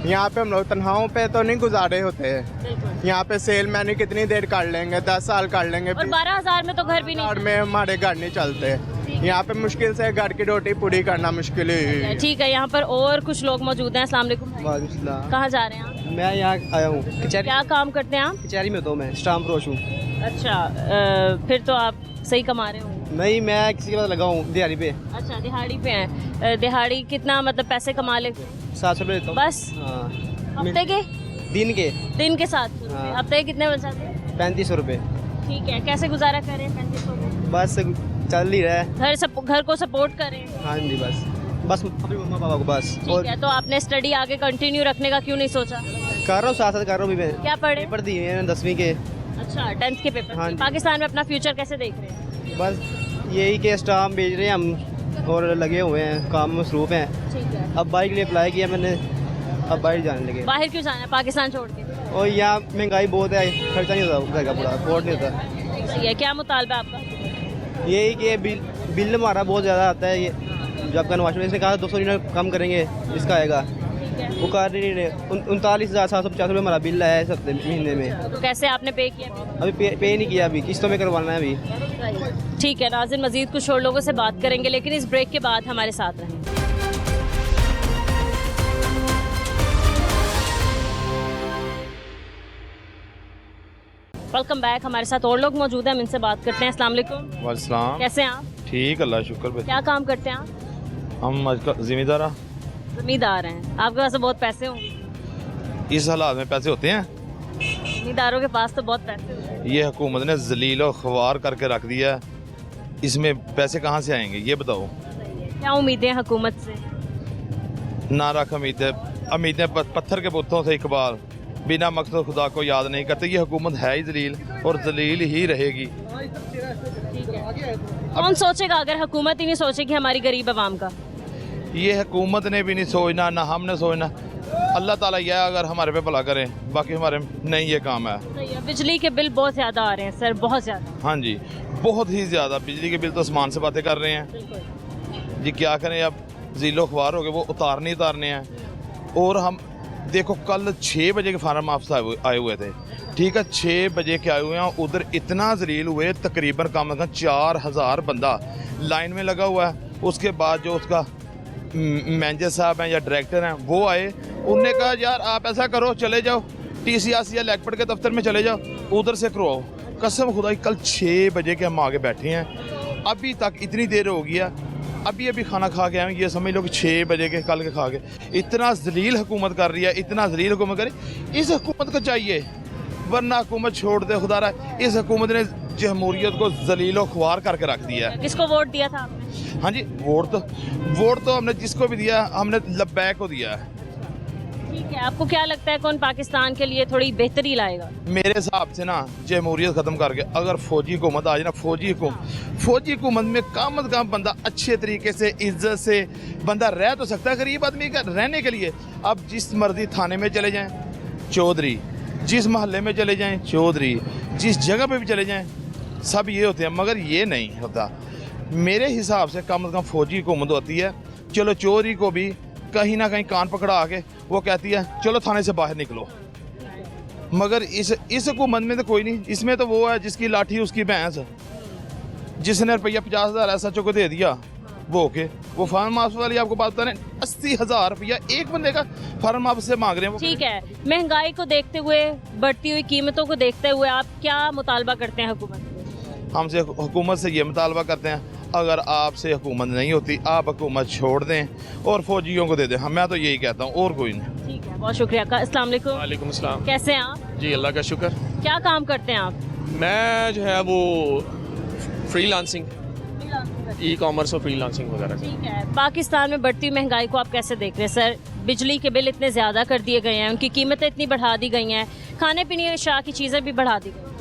यहाँ पे हम लोग तनख्वाहों पे तो नहीं गुजारे होते हैं। यहाँ पे सेलमैन ही कितनी देर कर लेंगे, 10 साल कर लेंगे, और 12,000 में तो घर भी नहीं। और में हमारे घर नहीं चलते। यहाँ पे मुश्किल से घर की रोटी पूरी करना मुश्किल ही है। ठीक है, यहाँ पर और कुछ लोग मौजूद हैं। अस्सलाम वालेकुम। कहाँ जा रहे हैं आप? मैं यहाँ आया हूँ कचहरी, क्या काम करते हैं आप? कचहरी में तो मैं स्टाम्प रोश हूँ। अच्छा, फिर तो आप सही कमा रहे हो। नहीं, मैं किसी के पास लगा हूँ दिहाड़ी पे। अच्छा, दिहाड़ी पे हैं। दिहाड़ी कितना मतलब पैसे कमा लेते हैं? 700 रुपये देता हूँ बस हाँ, हफ्ते के? दिन के 700 रुपये। हाँ। हफ्ते के कितने बच जाते हैं? 3500 रुपये। ठीक है, कैसे गुजारा करें 3500 में? बस चल ही रहा है। घर को सपोर्ट करें। हाँ जी, बस अपने मम्मा पापा को बस। ठीक है, तो आपने स्टडी आगे कंटिन्यू रखने का क्यों नहीं सोचा? कर रहा हूँ, साथ साथ कर रहा हूँ। मैं क्या पढ़े? पेपर दिए हैं 10वीं के। अच्छा, 10th के पेपर। हाँ जी। पाकिस्तान में अपना फ्यूचर कैसे देख रहे हैं? बस यही कि स्टाम्प भेज रहे हैं हम और लगे हुए हैं, काम में मसरूफ हैं। ठीक है। अब बाइक के लिए अप्लाई किया मैंने, अब बाहर जाने लगे। बाहर क्यों जाना है पाकिस्तान छोड़ के? और यहाँ महंगाई बहुत है, खर्चा नहीं होता घर का पूरा, अफोर्ड नहीं होता। सही है। क्या मुतालबा आपका? यही कि बिल हमारा बहुत ज़्यादा आता है। ये जो आपका नवाज शरीफ ने कहा 200 यूनिट कम करेंगे, इसका आएगा, ठीक है। वो कर नहीं रहे। 39,750 रुपये हमारा बिल आया है सप्ते महीने में। तो कैसे आपने पे किया? अभी पे नहीं किया, अभी किस्तों में करवाना है अभी। ठीक है नाज़रीन, मज़ीद कुछ और लोगों से बात करेंगे, लेकिन इस ब्रेक के बाद हमारे साथ रहें। Welcome back. हमारे साथ और लोग मौजूद हैं, हम इनसे बात करते हैं। अस्सलाम वालेकुम। वालेकुम। कैसे हैं आप? ठीक, अल्लाह शुक्र बे। क्या काम करते हैं आप? हम आजकल जिम्मेदार जमींदार हैं। आपके पास तो बहुत पैसे हों। इस हालात में पैसे होते हैं। जमींदारों के पास तो बहुत पैसे होते हैं। ये हुकूमत ने जलील और ख्वार करके रख दिया है, इसमें पैसे कहाँ से आएंगे ये बताओ। क्या उम्मीदें हैं हुकूमत से? ना रख उम्मीदें पत्थर के बुतों से इकबाल, बिना मकसद खुदा को याद नहीं करते। ये हुकूमत है ही जलील और जलील ही रहेगी। कौन सोचेगा अगर हुकूमत ही नहीं सोचेगी हमारी गरीब आवाम का? ये हुकूमत ने भी नहीं सोचना, ना हमने सोचना। अल्लाह ताला यह अगर हमारे पे भला करें, बाकी हमारे नहीं ये काम है। सही है। बिजली के बिल बहुत ज़्यादा आ रहे हैं सर, बहुत ज़्यादा। हाँ जी, बहुत ही ज़्यादा बिजली के बिल तो आसमान से बातें कर रहे हैं जी। क्या करें, अब ज़ीलो अखबार हो गए, वो उतारने हैं। और हम देखो कल 6 बजे के फार्म ऑफिस आए हुए थे, ठीक है, 6 बजे के आए हुए हैं। उधर इतना जलील हुए, तकरीबन कम से कम 4,000 बंदा लाइन में लगा हुआ है। उसके बाद जो उसका मैनेजर साहब हैं या डायरेक्टर हैं, वो आए, उनने कहा यार आप ऐसा करो, चले जाओ TCRC या लेगपट के दफ्तर में चले जाओ, उधर से करवाओ। कसम खुदा की कल 6 बजे के हम आगे बैठे हैं, अभी तक इतनी देर हो गया, अभी खाना खा के आए, ये समझ लो कि 6 बजे के कल के खा के। इतना जलील हुकूमत कर रही है, इतना जलील हुकूमत कर रही है। इस हुकूमत को चाहिए, वरना हुकूमत छोड़ दे खुदारा। इस हुकूमत ने जमहूरियत को जलीलो ख्वार करके रख दिया है। किसको वोट दिया था आपने? हाँ जी, वोट तो हमने जिसको भी दिया, हमने लब्बैक को दिया है। ठीक है, आपको क्या लगता है कौन पाकिस्तान के लिए थोड़ी बेहतरी लाएगा? मेरे हिसाब से ना जमहूरियत ख़त्म करके अगर फौजी हुकूमत आ जाए ना, फौजी हुकूमत में कम अज़ कम बंदा अच्छे तरीके से इज्जत से बंदा रह तो सकता है। गरीब आदमी का रहने के लिए अब जिस मर्जी थाने में चले जाएं चौधरी, जिस मोहल्ले में चले जाएं चौधरी, जिस जगह पे भी चले जाएं सब ये होते हैं, मगर ये नहीं होता। मेरे हिसाब से कम फौजी हुकूमत होती है। चलो चोरी को भी कहीं ना कहीं कान पकड़ा आके वो कहती है चलो थाने से बाहर निकलो, मगर इस हुकूमत में तो कोई नहीं। इसमें तो वो है जिसकी लाठी उसकी भैंस, जिसने रुपया 50,000 SHO को दे दिया वो के वो फार्म हाउस वाली आपको बात बता रहे हैं 80,000 रुपया एक बंदे का फार्म हाउस से मांग रहे हैं। ठीक है, महंगाई को देखते हुए, बढ़ती हुई कीमतों को देखते हुए आप क्या मुतालबा करते हैं हुकूमत से? हमसे हुकूमत से ये मुतालबा करते हैं, अगर आपसे हुकूमत नहीं होती आप हुकूमत छोड़ दें और फौजियों को दे दें। मैं तो यही कहता हूँ, और कोई नहीं। ठीक है, बहुत शुक्रिया का। अस्सलाम वालेकुम। वालेकुम अस्सलाम। कैसे हैं आप? जी अल्लाह का शुक्र। क्या काम करते हैं आप? मैं जो है वो फ्रीलांसिंग, ई-कॉमर्स और फ्रीलांसिंग वगैरह। ठीक है, पाकिस्तान में बढ़ती हुई महंगाई को आप कैसे देख रहे हैं सर? बिजली के बिल इतने ज़्यादा कर दिए गए हैं, उनकी कीमतें इतनी बढ़ा दी गई हैं, खाने पीने अशिया की चीज़ें भी बढ़ा दी गई हैं।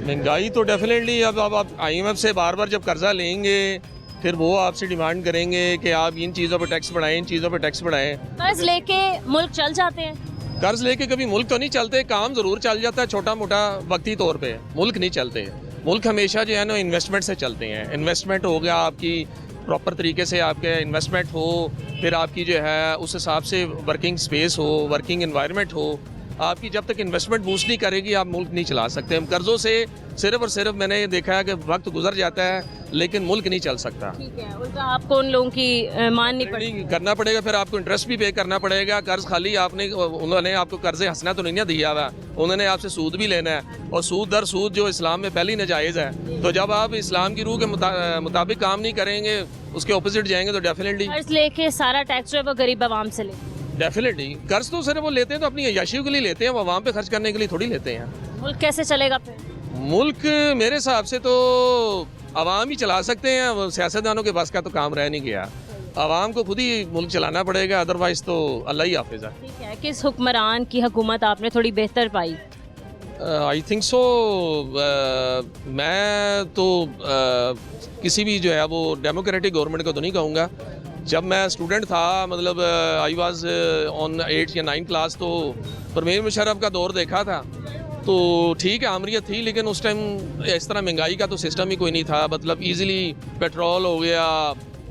महंगाई तो डेफिनेटली अब आप IMF से बार बार जब कर्जा लेंगे फिर वो आपसे डिमांड करेंगे कि आप इन चीज़ों पर टैक्स बढ़ाएं, इन चीज़ों पर टैक्स बढ़ाएं। कर्ज लेके मुल्क चल जाते हैं? कर्ज लेके कभी मुल्क तो नहीं चलते, काम ज़रूर चल जाता है छोटा मोटा वक्ती तौर पे, मुल्क नहीं चलते। मुल्क हमेशा जो है ना इन्वेस्टमेंट से चलते हैं। इन्वेस्टमेंट हो गया, आपकी प्रॉपर तरीके से आपके इन्वेस्टमेंट हो, फिर आपकी जो है उस हिसाब से वर्किंग स्पेस हो, वर्किंग एनवायरनमेंट हो। आपकी जब तक इन्वेस्टमेंट बूस्ट नहीं करेगी आप मुल्क नहीं चला सकते। हम कर्ज़ों से सिर्फ और सिर्फ मैंने ये देखा है कि वक्त गुजर जाता है लेकिन मुल्क नहीं चल सकता। ठीक है, उल्टा आपको उन लोगों की माननी पड़ेगी, करना पड़ेगा, फिर आपको इंटरेस्ट भी पे करना पड़ेगा। कर्ज खाली आपने, उन्होंने आपको कर्ज हंसना तो नहीं ना दिया हुआ, उन्होंने आपसे सूद भी लेना है, और सूद दर सूद जो इस्लाम में पहले ही नाजायज़ है। तो जब आप इस्लाम की रूह के मुताबिक काम नहीं करेंगे, उसके ऑपोजिट जाएंगे, तो डेफिनेटली कर्ज लेके सारा टैक्स जो है वो गरीब आवाम से ले। डेफिनेटली कर्ज तो सिर्फ वो लेते हैं तो अपनी अय्याशी के लिए लेते हैं, वो आवाम पे खर्च करने के लिए थोड़ी लेते हैं। मुल्क कैसे चलेगा फिर? मुल्क मेरे हिसाब से तो आवाम ही चला सकते हैं, वो सियासतदानों के बस का तो काम रह नहीं गया। आवाम को खुद ही मुल्क चलाना पड़ेगा, अदरवाइज तो अल्लाह ही हाफिज़ है। ठीक है, किस हुक्मरान की हुकूमत आपने थोड़ी बेहतर पाई? आई थिंक सो मैं तो किसी भी जो है वो डेमोक्रेटिक गवर्नमेंट को तो नहीं कहूँगा। जब मैं स्टूडेंट था, मतलब आई वाज ऑन 8 या 9 क्लास, तो परवेज़ मुशर्रफ का दौर देखा था, तो ठीक है आमरीत थी, लेकिन उस टाइम इस तरह महंगाई का तो सिस्टम ही कोई नहीं था। मतलब इजीली पेट्रोल हो गया,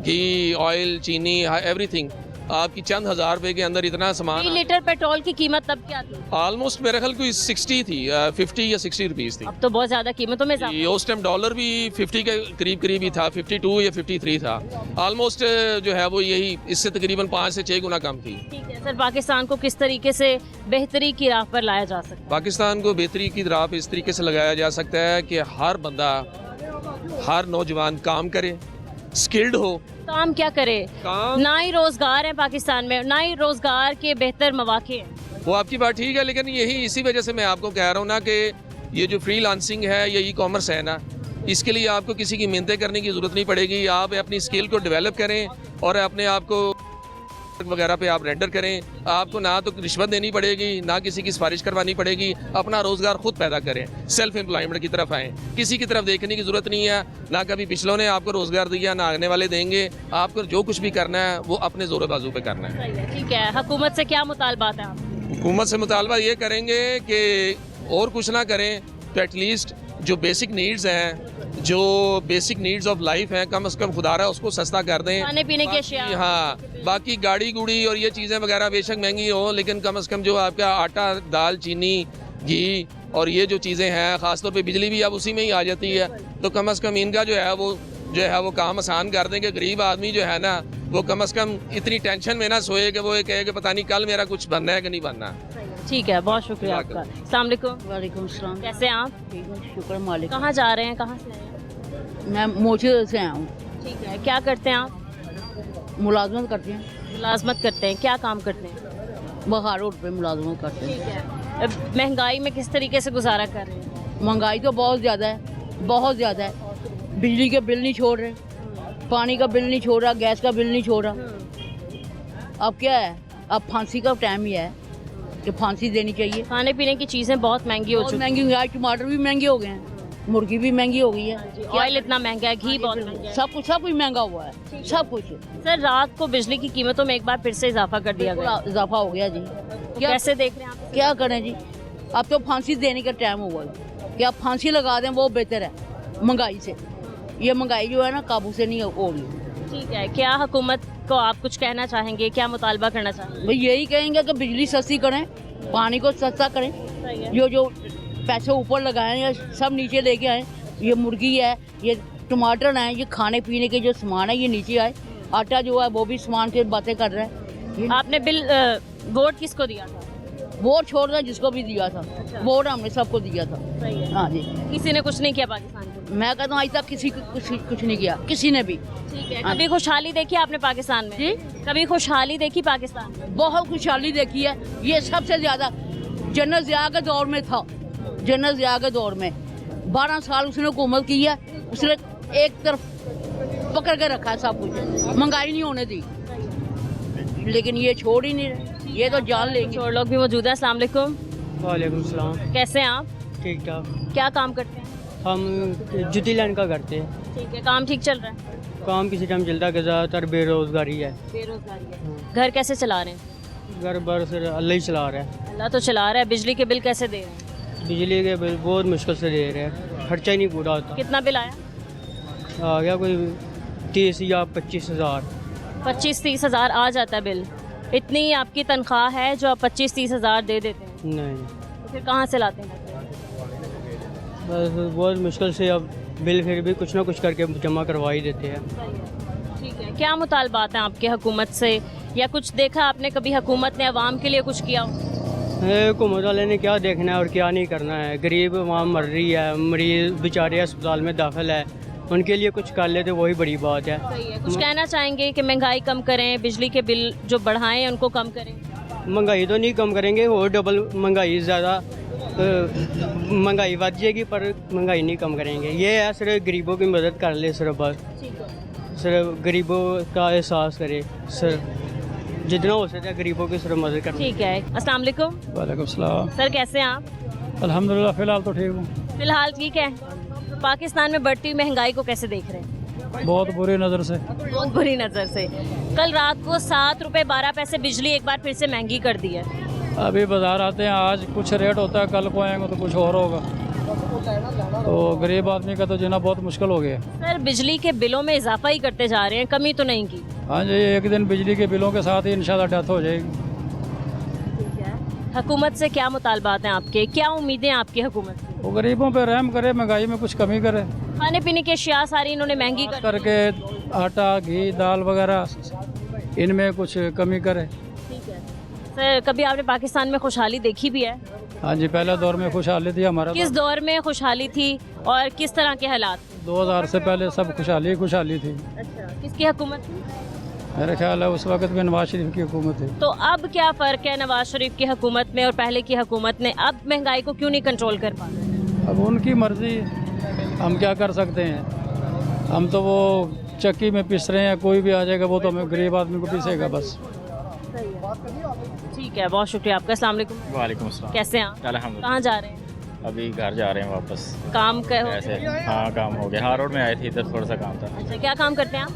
घी, ऑयल, चीनी, एवरीथिंग आपकी चंद हज़ार रुपए के अंदर इतना सामान। 3 लीटर पेट्रोल की कीमत तब क्या थी? ऑलमोस्ट मेरे ख्याल कोई 60 थी, 50 या 60 रुपीज़ थी। अब तो बहुत ज़्यादा कीमतों में इजाफा। उस टाइम डॉलर भी 50 के करीब ही था, 52 या 53 था ऑलमोस्ट, जो है वो यही, इससे तकरीबन 5 से 6 गुना कम थी। ठीक है सर, पाकिस्तान को किस तरीके से बेहतरी की राह पर लाया जा सकता है? पाकिस्तान को बेहतरी की राह पर इस तरीके से लगाया जा सकता है कि हर बंदा, हर नौजवान काम करे, स्किल्ड हो। काम क्या करे? काम ना ही रोजगार है पाकिस्तान में, ना ही रोजगार के बेहतर मौके हैं। वो आपकी बात ठीक है, लेकिन यही इसी वजह से मैं आपको कह रहा हूँ ना कि ये जो फ्रीलांसिंग है, ये ई-कॉमर्स है ना, इसके लिए आपको किसी की मिन्नतें करने की ज़रूरत नहीं पड़ेगी। आप अपनी स्किल को डेवलप करें और अपने आप को वगैरह पे आप रेंडर करें। आपको ना तो रिश्वत देनी पड़ेगी, ना किसी की सिफारिश करवानी पड़ेगी, अपना रोज़गार खुद पैदा करें, सेल्फ एम्प्लॉयमेंट की तरफ आएँ। किसी की तरफ देखने की ज़रूरत नहीं है, ना कभी पिछलों ने आपको रोज़गार दिया, ना आने वाले देंगे। आपको जो कुछ भी करना है वो अपने ज़ोर बाजू पे करना है। ठीक है, हुकूमत से क्या मुतालबात है आप? हुकूमत से मुतालबा ये करेंगे कि और कुछ ना करें तो एटलीस्ट जो बेसिक नीड्स हैं, जो बेसिक नीड्स ऑफ लाइफ हैं, कम से कम खुदारा उसको सस्ता कर दें। खाने पीने की अशिया। हाँ, बाकी गाड़ी गुड़ी और ये चीज़ें वगैरह बेशक महंगी हो, लेकिन कम से कम जो आपका आटा, दाल, चीनी, घी और ये जो चीज़ें हैं, ख़ासतौर पे बिजली भी अब उसी में ही आ जाती है, तो कम से कम इनका जो है वो काम आसान कर दें कि गरीब आदमी जो है ना वो कम से कम इतनी टेंशन में ना सोए कि वो ये कहे कि पता नहीं कल मेरा कुछ बनना है कि नहीं बनना। ठीक है, बहुत शुक्रिया आपका। अस्सलाम वालेकुम। वालेकुम सलाम। कैसे हैं आप? ठीक है, शुक्र मालिक। कहाँ जा रहे हैं, कहाँ से आए हैं? मैं मोचे से आया हूँ। ठीक है, क्या करते हैं आप? मुलाजमत करते हैं, मुलाजमत करते हैं, क्या काम करते हैं? बहार रोड पे मुलाजमत करते हैं। ठीक है, अब महंगाई में किस तरीके से गुजारा कर रहे हैं? महंगाई तो बहुत ज़्यादा है, बहुत ज़्यादा है। बिजली के बिल नहीं छोड़ रहे, पानी का बिल नहीं छोड़ रहा, गैस का बिल नहीं छोड़ रहा। अब क्या है, अब फांसी का टाइम ही है कि फांसी देनी चाहिए। खाने पीने की चीज़ें बहुत महंगी हो बहुत चुकी महंगी हुई है, टमाटर भी महंगे हो गए हैं, मुर्गी भी महंगी हो गई है, हैं, ऑयल इतना महंगा है, घी बहुत महंगा है। सब कुछ महंगा हुआ है, सब कुछ। सर, रात को बिजली की कीमतों में एक बार फिर से इजाफा कर दिया गया, इजाफा हो गया जी। तो कैसे देख रहे हैं आप? क्या करें जी, अब तो फांसी देने का टाइम हुआ है कि आप फांसी लगा दें, वो बेहतर है महंगाई से। ये महंगाई जो है ना काबू से नहीं हो रही। ठीक है, क्या हुकूमत को आप कुछ कहना चाहेंगे, क्या मुतालबा करना चाहेंगे? भाई यही कहेंगे कि बिजली सस्ती करें, पानी को सस्ता करें, सही है। जो पैसे ऊपर लगाए हैं सब नीचे लेके आए। ये मुर्गी है, ये टमाटर हैं, ये खाने पीने के जो सामान है ये नीचे आए। आटा जो है वो भी सामान की बातें कर रहे हैं। आपने वोट किसको दिया था? वोट छोड़ दें जिसको भी दिया था, वोट हमने सबको दिया था। सही है। हाँ जी, किसी ने कुछ नहीं किया पाकिस्तान को? मैं कहता हूँ आज तक किसी को कुछ नहीं किया, किसी ने भी। ठीक है, कभी खुशहाली देखी आपने पाकिस्तान में? जी, कभी खुशहाली देखी पाकिस्तान में? बहुत खुशहाली देखी है। ये सबसे ज्यादा जन्नत ज़िया के दौर में था, जन्नत ज़िया के दौर में 12 साल उसने हुकूमत की है। उसने एक तरफ पकड़ के रखा है सब कुछ, महंगाई नहीं होने दी, लेकिन ये छोड़ ही नहीं रहे, ये तो जान लेंगे। और लोग भी मौजूद है। अस्सलाम वालेकुम। वालेकुम सलाम। कैसे हैं आप? ठीक ठाक। क्या काम करते हैं? हम जुती लाइन का करते हैं। ठीक है, काम ठीक चल रहा है? काम किसी टाइम चलता है कि ज़्यादातर बेरोज़गारी है। बेरोजगारी है। घर कैसे चला रहे हैं? घर बार से अल्लाह ही चला रहा है। अल्लाह तो चला रहा है। बिजली के बिल कैसे दे रहे हैं? बिजली के बिल बहुत मुश्किल से दे रहे हैं, खर्चा ही नहीं पूरा होता। कितना बिल आया? आ गया कोई 30 या 25 हज़ार। 25-30 हज़ार आ जाता है बिल? इतनी आपकी तनख्वाह है जो आप 25-30 हज़ार दे देते हैं? नहीं, तो फिर कहाँ से लाते हैं? बस बहुत मुश्किल से अब बिल फिर भी कुछ ना कुछ करके जमा करवा ही देते हैं। ठीक है, क्या मुतालबात हैं आपके हुकूमत से, या कुछ देखा आपने कभी हुकूमत ने अवाम के लिए कुछ किया हो? हुकूमत वाले ने क्या देखना है और क्या नहीं करना है। गरीब अवाम मर रही है, मरीज बेचारे अस्पताल में दाखिल है, उनके लिए कुछ कर लेते वही बड़ी बात है। सही है। कुछ कहना चाहेंगे कि महंगाई कम करें, बिजली के बिल जो बढ़ाएं उनको कम करें? महंगाई तो नहीं कम करेंगे, और डबल महंगाई ज़्यादा महंगाई बढ़ जाएगी, पर महंगाई नहीं कम करेंगे। ये है सिर्फ गरीबों की मदद कर ले, सिर्फ बस सिर्फ गरीबों का एहसास करे, सिर्फ जितना हो सकता है गरीबों की सिर्फ मदद करें। ठीक है। अस्सलाम वालेकुम। वालेकुम सलाम। सर, कैसे हैं आप? अल्हम्दुलिल्लाह, फ़िलहाल तो ठीक हूँ। फिलहाल ठीक है। पाकिस्तान में बढ़ती हुई महंगाई को कैसे देख रहे हैं? बहुत बुरी नज़र से। बहुत बुरी नज़र से। कल रात को 7 रुपये 12 पैसे बिजली एक बार फिर से महंगी कर दी है। अभी बाजार आते हैं, आज कुछ रेट होता है, कल को आएंगे तो कुछ और होगा, तो गरीब आदमी का तो जीना बहुत मुश्किल हो गया। सर, बिजली के बिलों में इजाफा ही करते जा रहे हैं, कमी तो नहीं की? हाँ जी, एक दिन बिजली के बिलों के साथ ही इंशाल्लाह डेथ हो जाएगी। हुकूमत से क्या मुतालबात हैं आपके, क्या उम्मीदें आपकी हुकूमत से? वो गरीबों पे रहम करे, महंगाई में कुछ कमी करे, खाने पीने की अशिया सारी इन्होंने महंगी कर करके आटा घी दाल वगैरह इनमें कुछ कमी करे। ठीक है। सर, कभी आपने पाकिस्तान में खुशहाली देखी भी है? हाँ जी, पहले दौर में खुशहाली थी हमारा। किस दौर में खुशहाली थी और किस तरह के हालात? 2000 से पहले सब खुशहाली खुशहाली थी। अच्छा, किसकी हुकूमत थी? मेरा ख्याल है उस वक्त में नवाज शरीफ की हुकूमत थी। तो अब क्या फ़र्क है नवाज शरीफ की हुकूमत में और पहले की हुकूमत ने? अब महंगाई को क्यों नहीं कंट्रोल कर पा रहे? अब उनकी मर्जी, हम क्या कर सकते हैं। हम तो वो चक्की में पिस रहे हैं, कोई भी आ जाएगा वो तो हमें गरीब आदमी को पीसेगा बस। ठीक है, बहुत शुक्रिया आपका। अस्सलाम वालेकुम। वालेकुम अस्सलाम। कैसे हैं आप? अल्हम्दुलिल्लाह। कहाँ जा रहे हैं? अभी घर जा रहे हैं वापस। काम कर ऐसे हाँ, काम हो गया। हाँ, रोड में आए थे, इधर थोड़ा सा काम था। अच्छा, क्या काम करते हैं आप?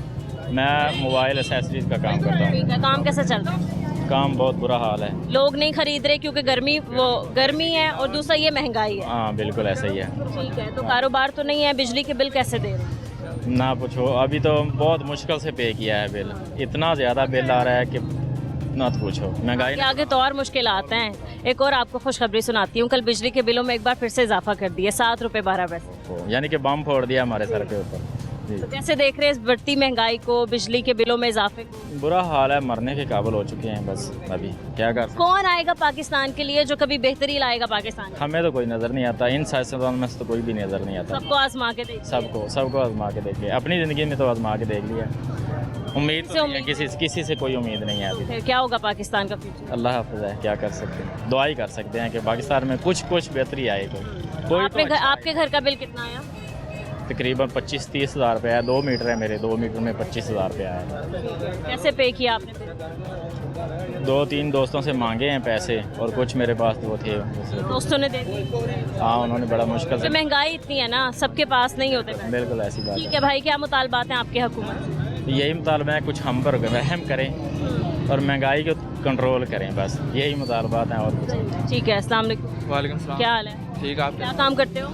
मैं मोबाइल एसेसरीज का काम करता हूँ। ठीक है, काम कैसे चल रहा है? काम बहुत बुरा हाल है, लोग नहीं खरीद रहे क्योंकि गर्मी है और दूसरा ये महंगाई है। हाँ बिल्कुल ऐसा ही है। ठीक है, तो कारोबार तो नहीं है। बिजली के बिल कैसे दे रहे हैं? ना पूछो, अभी तो बहुत मुश्किल से पे किया है बिल, इतना ज़्यादा बिल आ रहा है कि ना पूछो। महंगाई आगे तो और मुश्किल आते हैं। एक और आपको खुशखबरी सुनाती हूँ, कल बिजली के बिलों में एक बार फिर से इजाफा कर दिया, 7 रुपये 12 पैसे। यानी कि बम फोड़ दिया हमारे सर के ऊपर। जी। तो कैसे देख रहे हैं इस बढ़ती महंगाई को, बिजली के बिलों में इजाफे को? बुरा हाल है, मरने के काबिल हो चुके हैं बस अभी, क्या कर सकते कौन आएगा पाकिस्तान के लिए जो कभी बेहतरी लाएगा पाकिस्तान में? हमें तो कोई नज़र नहीं आता, इन सियासतदान में से तो कोई भी नज़र नहीं आता। सबको आजमा के देखिए। सबको आजमा के देख लिया, अपनी ज़िंदगी में तो आजमा के देख लिया। उम्मीद तो नहीं है, किसी से कोई उम्मीद नहीं है अभी। फिर क्या होगा पाकिस्तान का फ्यूचर? अल्लाह हाफ़िज़ है, क्या कर सकते हैं, दुआ ही कर सकते हैं कि पाकिस्तान में कुछ बेहतरी आए। कोई तो आपके घर का बिल कितना आया? तकरीबन 25-30 हज़ार रुपये है। 2 मीटर है मेरे, 2 मीटर में 25 हज़ार रुपये आया। कैसे पे किया आपने फिर? 2-3 दोस्तों से मांगे हैं पैसे और कुछ मेरे पास वो थे। दोस्तों ने दे दिए? हाँ, उन्होंने बड़ा मुश्किल से। महंगाई इतनी है ना, सबके पास नहीं होते पैसे। बिल्कुल ऐसी बात ठीक है भाई, क्या मुतालबात हैं आपके हुकूमत? यही मुतालबा है, कुछ हम पर रहम करें और महंगाई को कंट्रोल करें, बस यही मुतालबात हैं और कुछ। ठीक है, अस्सलाम वालेकुम। वालेकुम सलाम। क्या हाल है? ठीक है, आप क्या काम करते हो?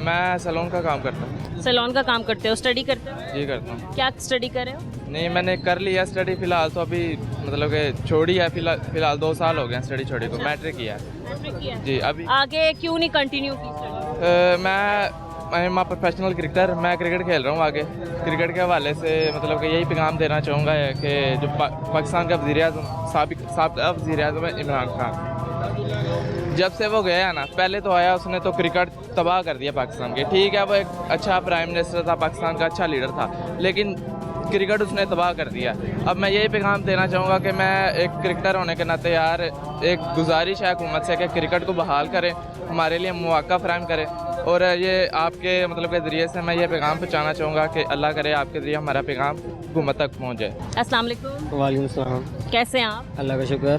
मैं सैलून का काम करता हूँ। सैलून का काम करते हो, स्टडी करते हो? जी करता हूँ। क्या स्टडी कर रहे हो? नहीं, मैंने कर लिया स्टडी फ़िलहाल, तो अभी मतलब कि छोड़ी है फ़िलहाल 2 साल हो गए स्टडी छोड़ी को। मैट्रिक किया है। मैट्रिक किया? जी। अभी आगे क्यों नहीं कंटिन्यू की स्टडी? मैं प्रोफेशनल क्रिकेटर, मैं क्रिकेट खेल रहा हूँ आगे। क्रिकेट के हवाले से मतलब कि यही पैगाम देना चाहूँगा कि जो पाकिस्तान का वज़ीर-ए-आज़म साबिक़ वज़ीर-ए-आज़म है इमरान खान, जब से वो गया ना, पहले तो आया उसने तो क्रिकेट तबाह कर दिया पाकिस्तान के। ठीक है, वो एक अच्छा प्राइम मिनिस्टर था, पाकिस्तान का अच्छा लीडर था, लेकिन क्रिकेट उसने तबाह कर दिया। अब मैं यही पैगाम देना चाहूँगा कि मैं एक क्रिकेटर होने के नाते यार एक गुजारिश है हुकूमत से कि क्रिकेट को बहाल करें, हमारे लिए मौका फ़राहम करें। और ये आपके मतलब के ज़रिए से मैं ये पैगाम पहुँचाना चाहूँगा कि अल्लाह करे आपके ज़रिए हमारा पैगाम हुकूमत तक पहुँच जाए। अस्सलाम वालेकुम। वालेकुम सलाम। कैसे हैं आप? अल्लाह का शुक्र।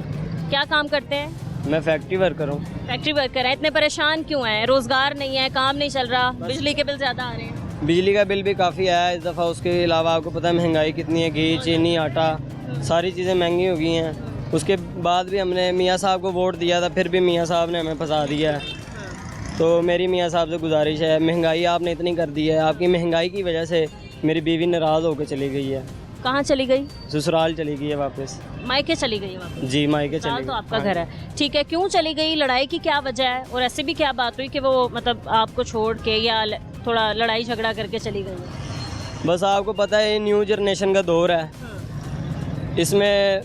क्या काम करते हैं? मैं फैक्ट्री वर्कर हूँ। फैक्ट्री वर्कर हैं। इतने परेशान क्यों हैं? रोज़गार नहीं है, काम नहीं चल रहा, बिजली के बिल ज़्यादा आ रहे हैं। बिजली का बिल भी काफ़ी आया है इस दफ़ा। उसके अलावा आपको पता है महंगाई कितनी है, घी, चीनी, आटा, सारी चीज़ें महंगी हो गई हैं। उसके बाद भी हमने मियाँ साहब को वोट दिया था, फिर भी मियाँ साहब ने हमें फंसा दिया है। तो मेरी मियाँ साहब से गुजारिश है, महंगाई आपने इतनी कर दी है, आपकी महंगाई की वजह से मेरी बीवी नाराज़ होकर चली गई है। कहाँ चली गई? ससुराल चली गई है वापस। मायके चली गई है वापस? जी, मायके चली ससुराल गई। तो आपका घर है। ठीक है, क्यों चली गई? लड़ाई की क्या वजह है? और ऐसे भी क्या बात हुई कि वो मतलब आपको छोड़ के या थोड़ा लड़ाई झगड़ा करके चली गई? बस आपको पता है ये न्यू जनरेशन का दौर है, इसमें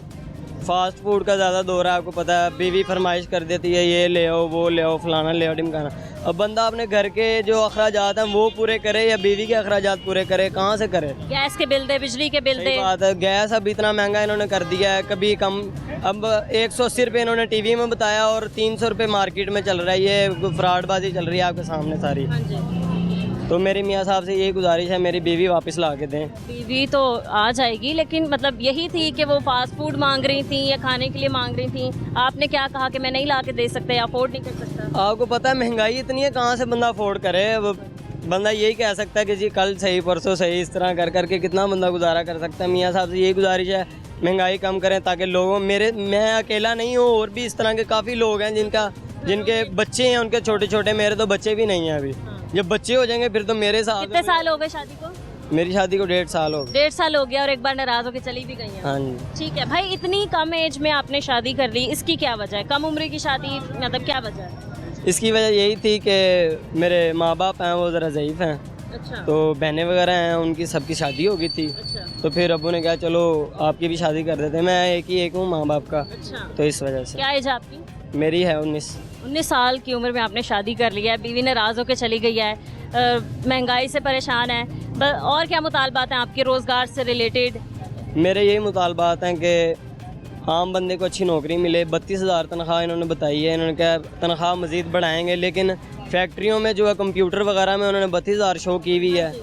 फास्ट फूड का ज़्यादा दौर है। आपको पता है बीवी फरमाइश कर देती है, ये ले आओ, वो ले आओ, फलाना ले आओ, ढिमकाना। अब बंदा अपने घर के जो अखराजात हैं वो पूरे करे या बीवी के अखराजात पूरे करे, कहाँ से करे? गैस के बिल दे, बिजली के बिल दे। बात है, गैस अब इतना महंगा इन्होंने कर दिया है, कभी कम। अब 180 रुपये इन्होंने टीवी में बताया और 300 रुपये मार्केट में चल रहा है। ये फ्रॉडबाजी चल रही है आपके सामने सारी। तो मेरी मियाँ साहब से यही गुजारिश है, मेरी बीवी वापस ला के दें। बीवी तो आ जाएगी, लेकिन मतलब यही थी कि वो फास्ट फूड मांग रही थी या खाने के लिए मांग रही थी। आपने क्या कहा कि मैं नहीं ला के दे सकता या अफोर्ड नहीं कर सकता? आपको पता है महंगाई इतनी है, कहाँ से बंदा अफोर्ड करे? अब बंदा यही कह सकता है कि जी कल सही परसों सही, इस तरह कर करके कितना बंदा गुजारा कर सकता है। मियाँ साहब से यही गुजारिश है, महंगाई कम करें ताकि लोगों मैं अकेला नहीं हूँ, और भी इस तरह के काफ़ी लोग हैं जिनके बच्चे हैं, उनके छोटे छोटे। मेरे तो बच्चे भी नहीं हैं अभी। जब बच्चे हो जाएंगे फिर तो मेरे साथ। कितने साल हो गए शादी को? मेरी शादी को 1.5 साल हो गए। 1.5 साल हो गया और एक बार नाराज होकर चली भी गई हैं। हाँ जी। ठीक है भाई, इतनी कम एज में आपने शादी कर ली, इसकी क्या वजह है? कम उम्र की शादी मतलब क्या वजह है? इसकी वजह यही थी कि मेरे माँ बाप हैं वो ज़रा ज़ईफ़ हैं। अच्छा। तो बहनें वगैरह हैं, उनकी सबकी शादी हो गई थी। अच्छा। तो फिर अब्बू ने कहा चलो आपकी भी शादी कर देते हैं। मैं एक हूँ माँ बाप का। अच्छा। तो इस वजह से। क्या एज है आपकी? मेरी है 19 साल की उम्र में आपने शादी कर लिया है, बीवी नाराज़ होकर चली गई है, महंगाई से परेशान है। और क्या मुतालबात हैं आपके रोज़गार से रिलेटेड? मेरे यही मुतालबात हैं कि आम बंदे को अच्छी नौकरी मिले। 32,000 तनख्वाह इन्होंने बताई है, इन्होंने कहा तनख्वाह मज़ीद बढ़ाएंगे, लेकिन फैक्ट्रियों में जो है कंप्यूटर वगैरह में उन्होंने 32,000 शो की हुई है